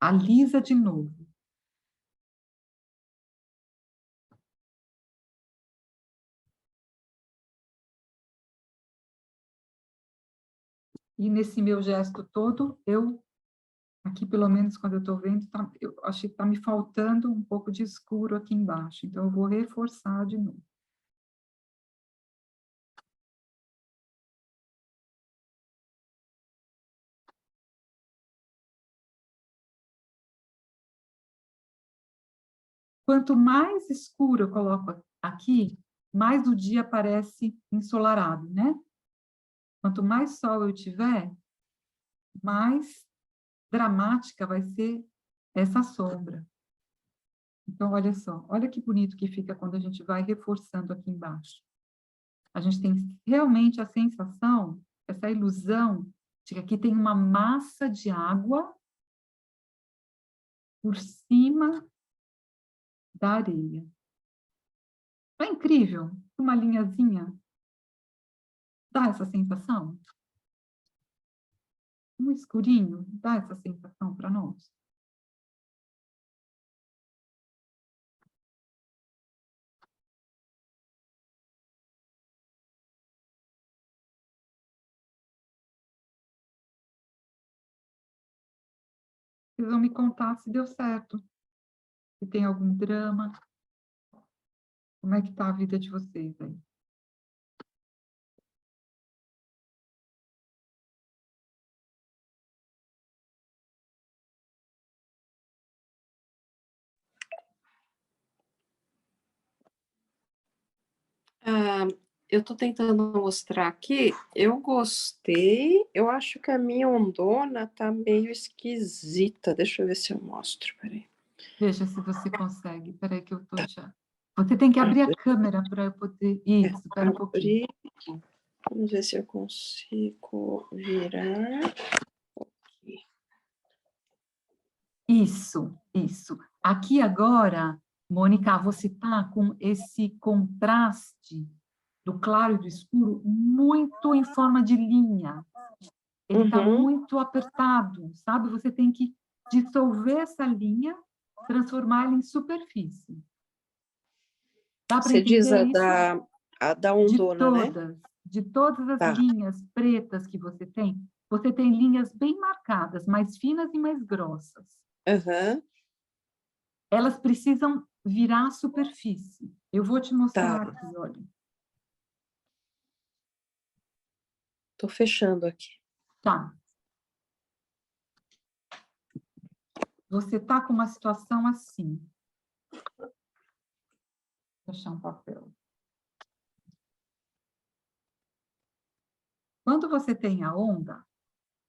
Speaker 1: alisa de novo. E nesse meu gesto todo, aqui pelo menos quando eu estou vendo, eu acho que está me faltando um pouco de escuro aqui embaixo, então eu vou reforçar de novo. quanto mais escuro eu coloco aqui, mais o dia parece ensolarado, né? Quanto mais sol eu tiver, mais dramática vai ser essa sombra. Então, olha só, olha que bonito que fica quando a gente vai reforçando aqui embaixo. A gente tem realmente a sensação, essa ilusão, de que aqui tem uma massa de água por cima da areia. Não é incrível? Uma linhazinha dá essa sensação? Um escurinho dá essa sensação para nós? Vocês vão me contar se deu certo, se tem algum drama, como é que está a vida de vocês aí.
Speaker 4: Eu estou tentando mostrar aqui, eu gostei, eu acho que a minha ondona tá meio esquisita, deixa eu ver se eu mostro, peraí.
Speaker 1: Veja se você consegue, peraí que eu estou já... Você tem que abrir a câmera para eu poder... Isso, espera um pouquinho.
Speaker 4: Vamos ver se eu consigo virar.
Speaker 1: Isso, isso. Aqui agora, Mônica, você está com esse contraste do claro e do escuro muito em forma de linha. Ele está muito apertado, sabe? Você tem que dissolver essa linha, transformá-la em superfície. Dá para
Speaker 4: Você diz
Speaker 1: entender isso?
Speaker 4: a da ondona, né?
Speaker 1: De todas as
Speaker 4: Tá.
Speaker 1: linhas pretas que você tem linhas bem marcadas, mais finas e mais grossas.
Speaker 4: Aham.
Speaker 1: Elas precisam virar a superfície. Eu vou te mostrar
Speaker 4: Tá.
Speaker 1: aqui, olha.
Speaker 4: Tô fechando aqui.
Speaker 1: Tá. Você está com uma situação assim. Vou deixar um papel. Quando você tem a onda,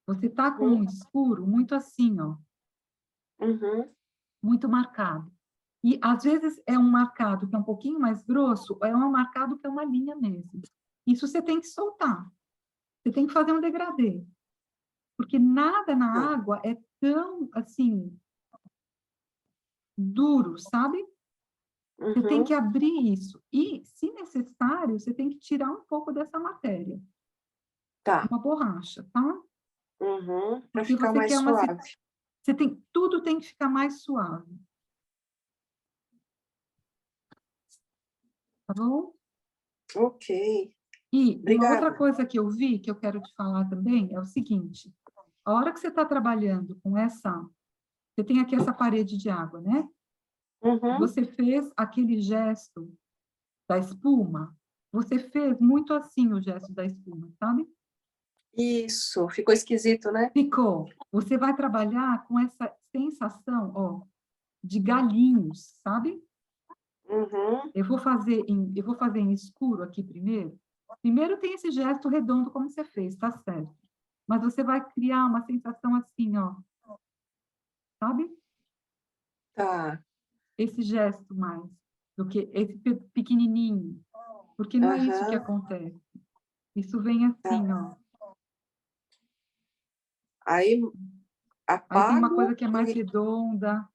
Speaker 1: você está com um escuro muito assim, ó. Muito marcado. E, às vezes, é um marcado que é um pouquinho mais grosso, ou é um marcado que é uma linha mesmo. Isso você tem que soltar. Você tem que fazer um degradê. Porque nada na água é tão, assim, duro, sabe? Você tem que abrir isso. E, se necessário, você tem que tirar um pouco dessa matéria.
Speaker 4: Tá.
Speaker 1: Uma borracha, tá?
Speaker 4: Para ficar mais suave.
Speaker 1: Tudo tem que ficar mais suave. Tá bom?
Speaker 4: Ok.
Speaker 1: E
Speaker 4: Obrigada.
Speaker 1: uma outra coisa que eu vi, que eu quero te falar também, é o seguinte. A hora que você está trabalhando com essa... Você tem aqui essa parede de água, né? Você fez aquele gesto da espuma. Você fez muito assim o gesto da espuma, sabe?
Speaker 4: Isso. Ficou esquisito, né?
Speaker 1: Ficou. Você vai trabalhar com essa sensação, ó, de galinhos, sabe? Eu vou fazer em escuro aqui primeiro. Primeiro tem esse gesto redondo como você fez, tá certo. Mas você vai criar uma sensação assim, ó. Sabe?
Speaker 4: Tá.
Speaker 1: Esse gesto mais do que esse pequenininho. Porque não é isso que acontece. Isso vem assim, ó.
Speaker 4: Aí apago.
Speaker 1: Aí tem uma coisa que é mais redonda.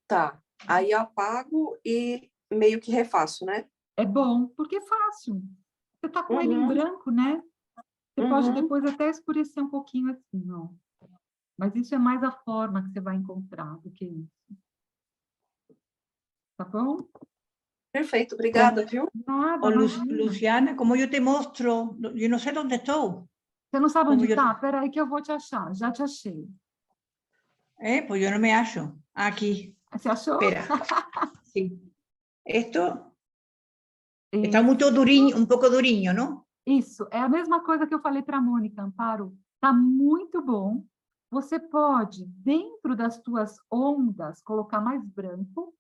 Speaker 4: Tá. Aí eu apago e meio que refaço, né?
Speaker 1: É bom, porque é fácil. Você tá com ele em branco, né? Você pode depois até escurecer um pouquinho assim, ó. Mas isso é mais a forma que você vai encontrar do que isso. Tá bom?
Speaker 4: Perfeito, obrigada, viu?
Speaker 1: Nada,
Speaker 6: O
Speaker 1: imagina.
Speaker 6: Luciana, como eu te mostro, eu não sei onde estou.
Speaker 1: Você não sabe
Speaker 6: como
Speaker 1: onde
Speaker 6: eu-
Speaker 1: está? Espera aí que eu vou te achar. Já te achei.
Speaker 6: Pues eu não me acho. Aqui.
Speaker 1: Você achou?
Speaker 6: Espera. Sí. Esto está
Speaker 1: Isso.
Speaker 6: muito durinho, um pouco durinho, não?
Speaker 1: Isso, é a mesma coisa que eu falei para a Mônica, Amparo. Está muito bom. Você pode, dentro das tuas ondas, colocar mais branco.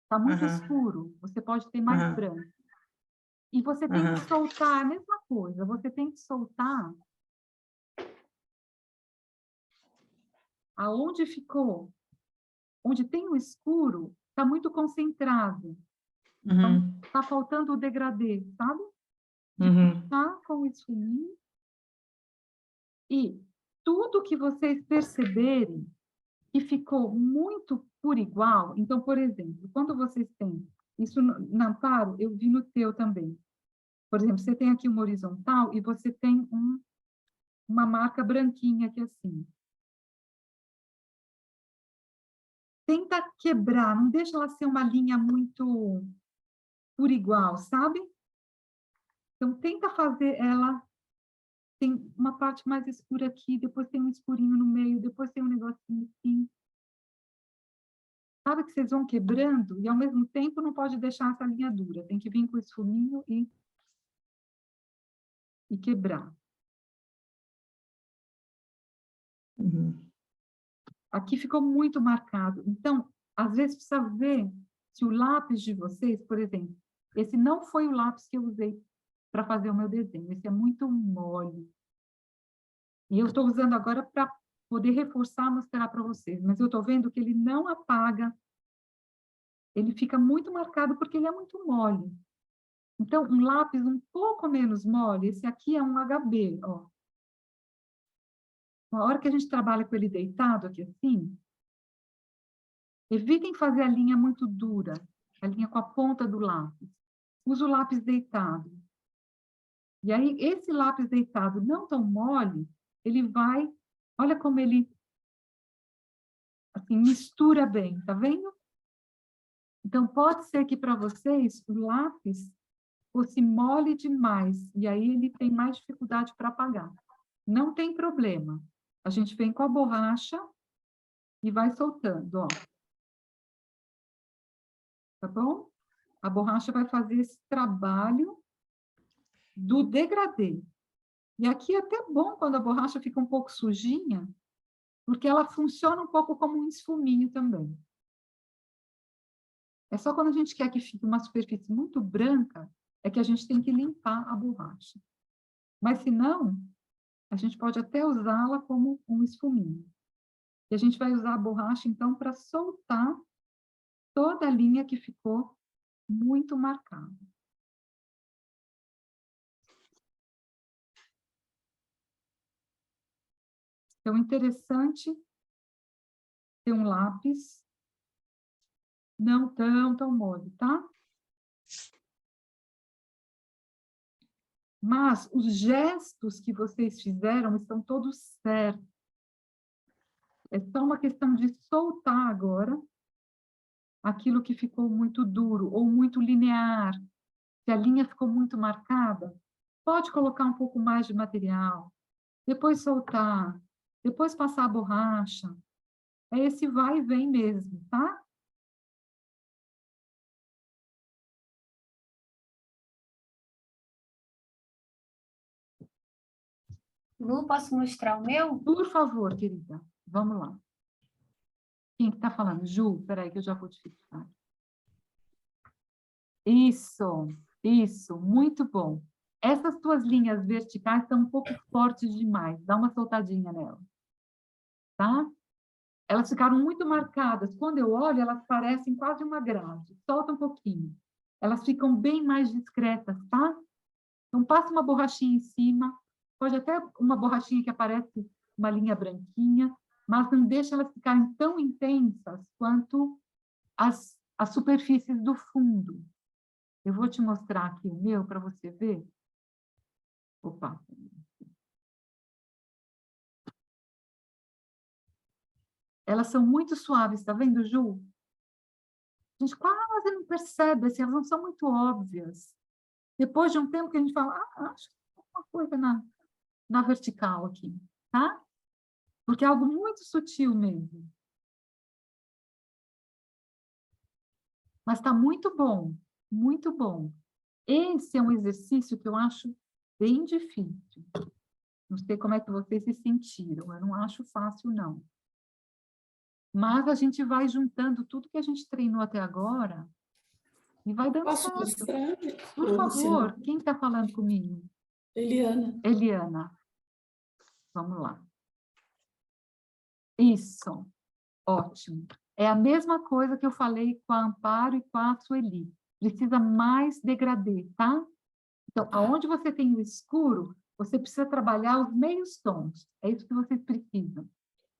Speaker 1: Está muito
Speaker 2: Aham.
Speaker 1: escuro, você pode ter mais
Speaker 2: Aham.
Speaker 1: branco. E você tem que
Speaker 2: Aham.
Speaker 1: soltar a mesma coisa, você tem que soltar aonde ficou, onde tem o escuro, está muito concentrado. Então,
Speaker 2: Uhum.
Speaker 1: está faltando o degradê, sabe?
Speaker 2: Uhum.
Speaker 1: Tá com o esfuminho. E tudo que vocês perceberem que ficou muito por igual, então, por exemplo, quando vocês têm, isso na Amparo, eu vi no teu também. Por exemplo, você tem aqui uma horizontal e você tem uma marca branquinha aqui assim. Tenta quebrar, não deixa ela ser uma linha muito por igual, sabe? Então, tenta fazer ela... Tem uma parte mais escura aqui, depois tem um escurinho no meio, depois tem um negocinho assim. Sabe que vocês vão quebrando e, ao mesmo tempo, não pode deixar essa linha dura. Tem que vir com o esfuminho e quebrar.
Speaker 2: Uhum.
Speaker 1: Aqui ficou muito marcado. Então, às vezes, precisa ver se o lápis de vocês, por exemplo, esse não foi o lápis que eu usei para fazer o meu desenho. Esse é muito mole. E eu estou usando agora para poder reforçar, mostrar para vocês. Mas eu estou vendo que ele não apaga. Ele fica muito marcado porque ele é muito mole. Então, um lápis um pouco menos mole, esse aqui é um HB, ó. Na hora que a gente trabalha com ele deitado aqui assim, evitem fazer a linha muito dura, a linha com a ponta do lápis. Usa o lápis deitado. E aí, esse lápis deitado não tão mole, ele vai... Olha como ele assim, mistura bem, tá vendo? Então, pode ser que para vocês o lápis fosse mole demais, e aí ele tem mais dificuldade para apagar. Não tem problema. A gente vem com a borracha e vai soltando, ó. Tá bom? A borracha vai fazer esse trabalho do degradê. E aqui é até bom quando a borracha fica um pouco sujinha, porque ela funciona um pouco como um esfuminho também. É só quando a gente quer que fique uma superfície muito branca, é que a gente tem que limpar a borracha. Mas, se não, a gente pode até usá-la como um esfuminho. E a gente vai usar a borracha, então, para soltar toda a linha que ficou muito marcada. Então, interessante ter um lápis não tão mole, tá? Mas os gestos que vocês fizeram estão todos certos. É só uma questão de soltar agora aquilo que ficou muito duro ou muito linear. Se a linha ficou muito marcada, pode colocar um pouco mais de material, depois soltar, depois passar a borracha. É esse vai e vem mesmo, tá?
Speaker 5: Lu, posso mostrar o meu?
Speaker 1: Por favor, querida, vamos lá. Quem que está falando? Ju, espera aí que eu já vou te fixar. Isso, muito bom. Essas tuas linhas verticais estão um pouco fortes demais. Dá uma soltadinha nela. Tá? Elas ficaram muito marcadas. Quando eu olho, elas parecem quase uma grade. Solta um pouquinho. Elas ficam bem mais discretas, tá? Então, passa uma borrachinha em cima. Pode até uma borrachinha que aparece uma linha branquinha, mas não deixa elas ficarem tão intensas quanto as superfícies do fundo. Eu vou te mostrar aqui o meu para você ver. Opa. Elas são muito suaves, tá vendo, Ju? A gente quase não percebe, assim, elas não são muito óbvias. Depois de um tempo que a gente fala, acho que tem uma coisa na vertical aqui, tá? Porque é algo muito sutil mesmo. Mas está muito bom, muito bom. Esse é um exercício que eu acho bem difícil. Não sei como é que vocês se sentiram, eu não acho fácil, não. Mas a gente vai juntando tudo que a gente treinou até agora e vai dando
Speaker 7: Posso
Speaker 1: certo.
Speaker 7: mostrar?
Speaker 1: Por
Speaker 7: Ô,
Speaker 1: favor,
Speaker 7: Luciana?
Speaker 1: quem está falando comigo?
Speaker 7: Eliana.
Speaker 1: Eliana. Vamos lá. Isso. Ótimo. É a mesma coisa que eu falei com a Amparo e com a Sueli. Precisa mais degradê, tá? Então, aonde você tem o escuro, você precisa trabalhar os meios tons. É isso que vocês precisam.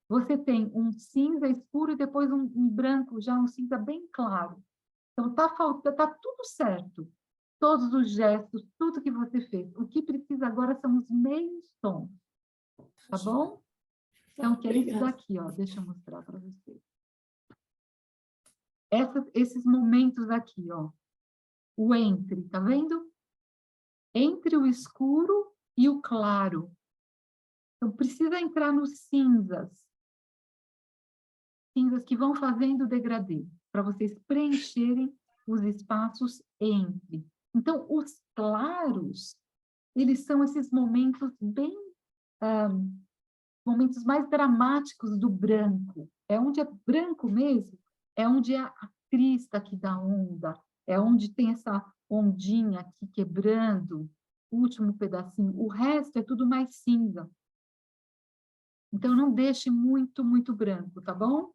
Speaker 1: Você tem um cinza escuro e depois um branco, já um cinza bem claro. Então, tá tudo certo. Todos os gestos, tudo que você fez. O que precisa agora são os meios tons. Tá bom? Então, que é isso
Speaker 7: Obrigada.
Speaker 1: daqui, ó. Deixa eu mostrar para vocês. Esses momentos aqui, ó. O entre, tá vendo? Entre o escuro e o claro. Então, precisa entrar nos cinzas. Cinzas que vão fazendo o degradê, para vocês preencherem os espaços entre. Então, os claros, eles são esses momentos bem... momentos mais dramáticos do branco. É onde é branco mesmo, é onde é a crista aqui da onda, é onde tem essa ondinha aqui quebrando, o último pedacinho. O resto é tudo mais cinza. Então, não deixe muito, muito branco, tá bom?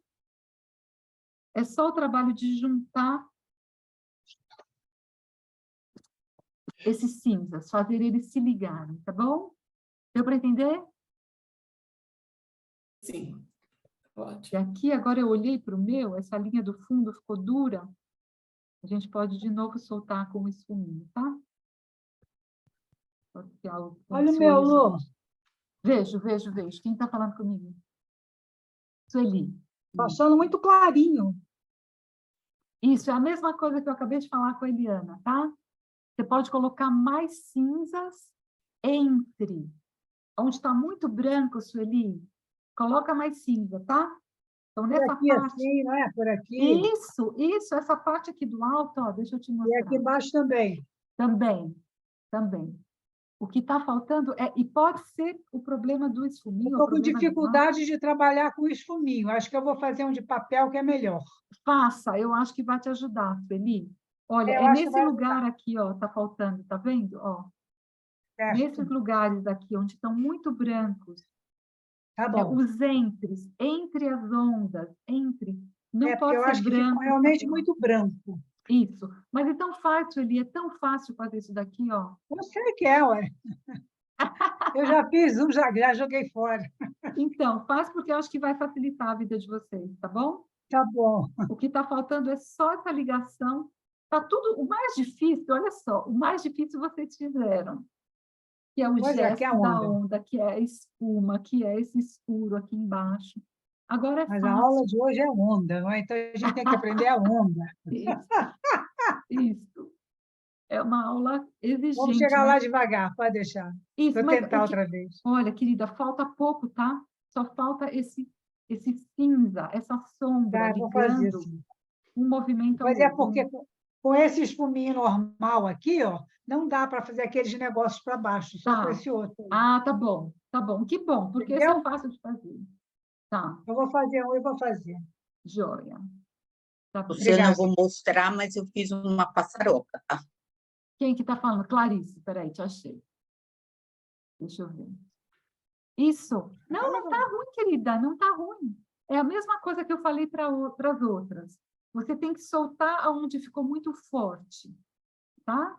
Speaker 1: É só o trabalho de juntar esses cinzas, fazer eles se ligarem, tá bom? Deu para entender?
Speaker 7: Sim,
Speaker 1: E
Speaker 7: ótimo.
Speaker 1: aqui, agora eu olhei para o meu, essa linha do fundo ficou dura. A gente pode, de novo, soltar com o esfuminho, tá? Pode ser algo
Speaker 6: Olha o meu, Lu.
Speaker 1: Vejo. Quem está falando comigo? Sueli.
Speaker 6: Estou achando muito clarinho.
Speaker 1: Isso, é a mesma coisa que eu acabei de falar com a Eliana, tá? Você pode colocar mais cinzas entre. Onde está muito branco, Sueli, coloca mais cinza, tá? Então,
Speaker 6: Por
Speaker 1: nessa
Speaker 6: aqui
Speaker 1: parte...
Speaker 6: assim, não é? Por aqui.
Speaker 1: Isso, essa parte aqui do alto, ó, deixa eu te
Speaker 6: E
Speaker 1: mostrar.
Speaker 6: aqui embaixo também.
Speaker 1: Também. O que está faltando é... E pode ser o problema do esfuminho,
Speaker 6: Estou
Speaker 1: o
Speaker 6: com
Speaker 1: problema do
Speaker 6: dificuldade de trabalhar com esfuminho. Acho que eu vou fazer um de papel que é melhor.
Speaker 1: Faça, eu acho que vai te ajudar, Sueli. Olha,
Speaker 6: Eu
Speaker 1: é
Speaker 6: acho que
Speaker 1: nesse
Speaker 6: vai
Speaker 1: lugar aqui, ó, tá faltando, tá vendo? Ó, nesses
Speaker 6: certo.
Speaker 1: lugares aqui, onde estão muito brancos,
Speaker 6: Tá bom.
Speaker 1: os entre as ondas, não
Speaker 6: Porque
Speaker 1: pode
Speaker 6: eu
Speaker 1: ser
Speaker 6: acho que ficou
Speaker 1: branco.
Speaker 6: realmente muito branco.
Speaker 1: Isso. Mas é tão fácil, Sueli, é tão fácil fazer isso daqui, ó.
Speaker 6: Eu sei que é, ué. Eu já fiz um, já joguei fora.
Speaker 1: Então, faz porque eu acho que vai facilitar a vida de vocês, tá bom?
Speaker 6: Tá bom.
Speaker 1: O que está faltando é só essa ligação. Tá tudo, o mais difícil, olha só, o mais difícil vocês fizeram, que é o
Speaker 6: Pois é, que é a
Speaker 1: gesto da
Speaker 6: onda.
Speaker 1: onda, que é a espuma, que é esse escuro aqui embaixo. Agora é
Speaker 6: Mas a aula
Speaker 1: fácil.
Speaker 6: de hoje é onda, não é? Então a gente tem que aprender a onda.
Speaker 1: Isso. É uma aula exigente.
Speaker 6: Vamos chegar lá
Speaker 1: Mas...
Speaker 6: devagar, pode deixar.
Speaker 1: Isso,
Speaker 6: Vou
Speaker 1: mas
Speaker 6: tentar outra vez.
Speaker 1: olha, querida, falta pouco, tá? Só falta esse cinza, essa sombra
Speaker 6: Tá, vou fazer
Speaker 1: ligando
Speaker 6: assim.
Speaker 1: um movimento ao
Speaker 6: Mas é
Speaker 1: outro.
Speaker 6: porque com esse esfuminho normal aqui, ó, não dá para fazer aqueles negócios para baixo, só
Speaker 1: Tá.
Speaker 6: com esse outro.
Speaker 1: Ah, tá bom. Que bom, porque esse é
Speaker 6: Entendeu?
Speaker 1: fácil de fazer. Tá,
Speaker 6: Eu vou fazer.
Speaker 1: joia. Tá bom.
Speaker 3: Luciana, eu
Speaker 6: Obrigada.
Speaker 3: vou mostrar, mas eu fiz uma passaroca, tá?
Speaker 1: Quem que está falando? Clarice, peraí, te achei. Deixa eu ver. Isso. Não está ruim, querida, não está ruim. É a mesma coisa que eu falei para as outras. Você tem que soltar aonde ficou muito forte, tá?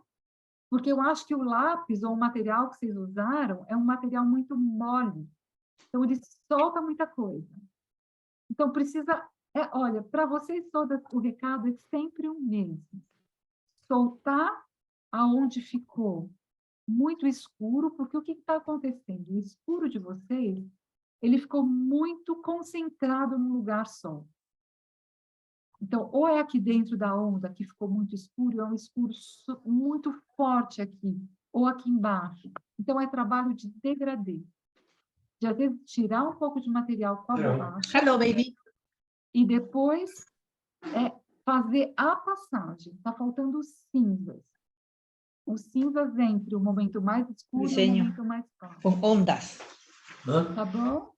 Speaker 1: Porque eu acho que o lápis ou o material que vocês usaram é um material muito mole. Então, ele solta muita coisa. Então, precisa... olha, para vocês todas, o recado é sempre o mesmo. Soltar aonde ficou muito escuro, porque o que está acontecendo? O escuro de vocês, ele ficou muito concentrado num lugar só. Então, ou é aqui dentro da onda que ficou muito escuro, é um escuro muito forte aqui, ou aqui embaixo. Então, é trabalho de degradê. De, às vezes, tirar um pouco de material com a borracha.
Speaker 2: Hello, baby.
Speaker 1: E depois fazer a passagem. Está faltando os cinzas. Os cinzas entre o momento mais escuro e o
Speaker 2: Diseño.
Speaker 1: momento mais claro.
Speaker 2: Con ondas.
Speaker 1: Tá bom?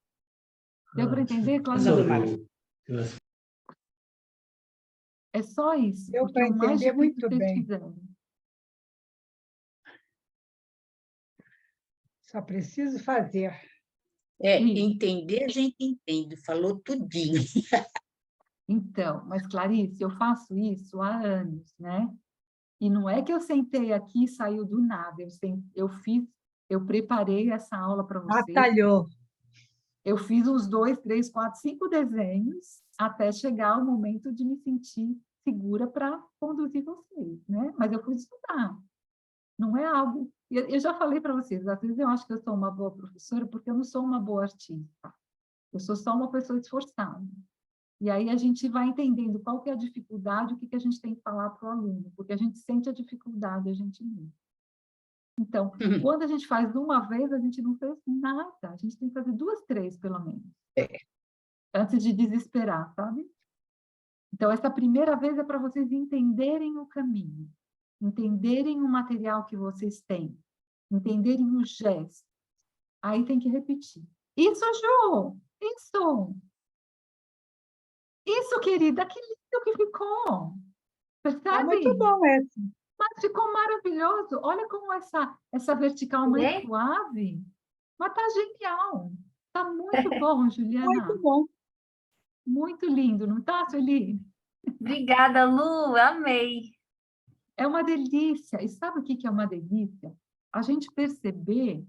Speaker 1: Deu para entender,
Speaker 2: Usando
Speaker 1: Clarice?
Speaker 2: mais.
Speaker 1: É só isso,
Speaker 6: Deu
Speaker 1: porque
Speaker 6: para
Speaker 1: o mais
Speaker 6: entender
Speaker 1: difícil
Speaker 6: muito
Speaker 1: vocês
Speaker 6: bem.
Speaker 1: fizeram.
Speaker 6: Só preciso fazer.
Speaker 1: Isso.
Speaker 3: Entender, a gente entende, falou tudinho.
Speaker 1: Então, mas Clarice, eu faço isso há anos, né? E não é que eu sentei aqui e saiu do nada. Eu preparei essa aula para vocês.
Speaker 6: Batalhou.
Speaker 1: Eu fiz uns 2, 3, 4, 5 desenhos até chegar o momento de me sentir segura para conduzir vocês, né? Mas eu fui estudar. Não é algo... Eu já falei para vocês, às vezes eu acho que eu sou uma boa professora porque eu não sou uma boa artista. Eu sou só uma pessoa esforçada. E aí a gente vai entendendo qual que é a dificuldade, o que a gente tem que falar para o aluno, porque a gente sente a dificuldade, a gente mesmo. Então, quando a gente faz uma vez, a gente não fez nada. A gente tem que fazer 2, 3, pelo menos. Antes de desesperar, sabe? Então, essa primeira vez é para vocês entenderem o caminho, entenderem o material que vocês têm, entenderem o gesto. Aí tem que repetir. Isso, Ju! Isso! Isso, querida! Que lindo que ficou! Percebe?
Speaker 6: Tá muito bom esse.
Speaker 1: Mas ficou maravilhoso. Olha como essa vertical mais suave. Mas tá genial. Tá muito bom, Juliana.
Speaker 6: Muito bom.
Speaker 1: Muito lindo, não tá, Sueli?
Speaker 5: Obrigada, Lu, amei.
Speaker 1: É uma delícia. E sabe o que é uma delícia? A gente perceber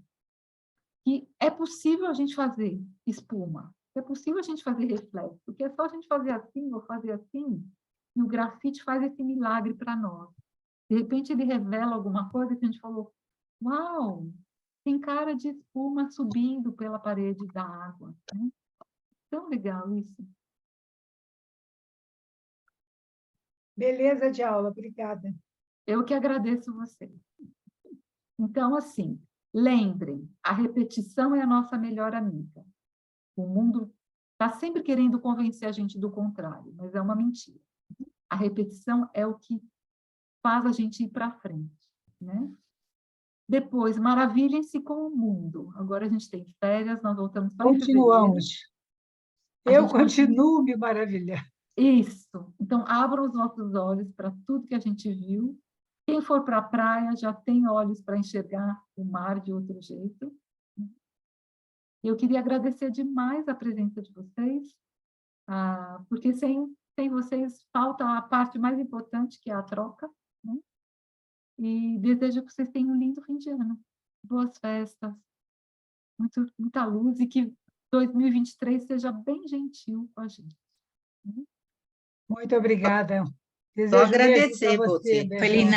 Speaker 1: que é possível a gente fazer espuma. É possível a gente fazer reflexo. Porque é só a gente fazer assim ou fazer assim e o grafite faz esse milagre para nós. De repente, ele revela alguma coisa que a gente falou, uau, tem cara de espuma subindo pela parede da água. Né? Tão legal isso.
Speaker 6: Beleza de aula, obrigada.
Speaker 1: Eu que agradeço você. Então, assim, lembrem, a repetição é a nossa melhor amiga. O mundo está sempre querendo convencer a gente do contrário, mas é uma mentira. A repetição é o que faz a gente ir para frente, né? Depois, maravilhem-se com o mundo. Agora a gente tem férias, nós voltamos para
Speaker 6: Continuamos. Eu continuo me maravilhando.
Speaker 1: Isso. Então, abram os nossos olhos para tudo que a gente viu. Quem for para a praia já tem olhos para enxergar o mar de outro jeito. Eu queria agradecer demais a presença de vocês, porque sem vocês falta a parte mais importante, que é a troca, né? E desejo que vocês tenham um lindo fim de ano. Boas festas, muita luz e que 2023 seja bem gentil com a gente.
Speaker 6: Muito obrigada.
Speaker 3: Só agradecer
Speaker 6: você.
Speaker 3: você.
Speaker 6: Feliz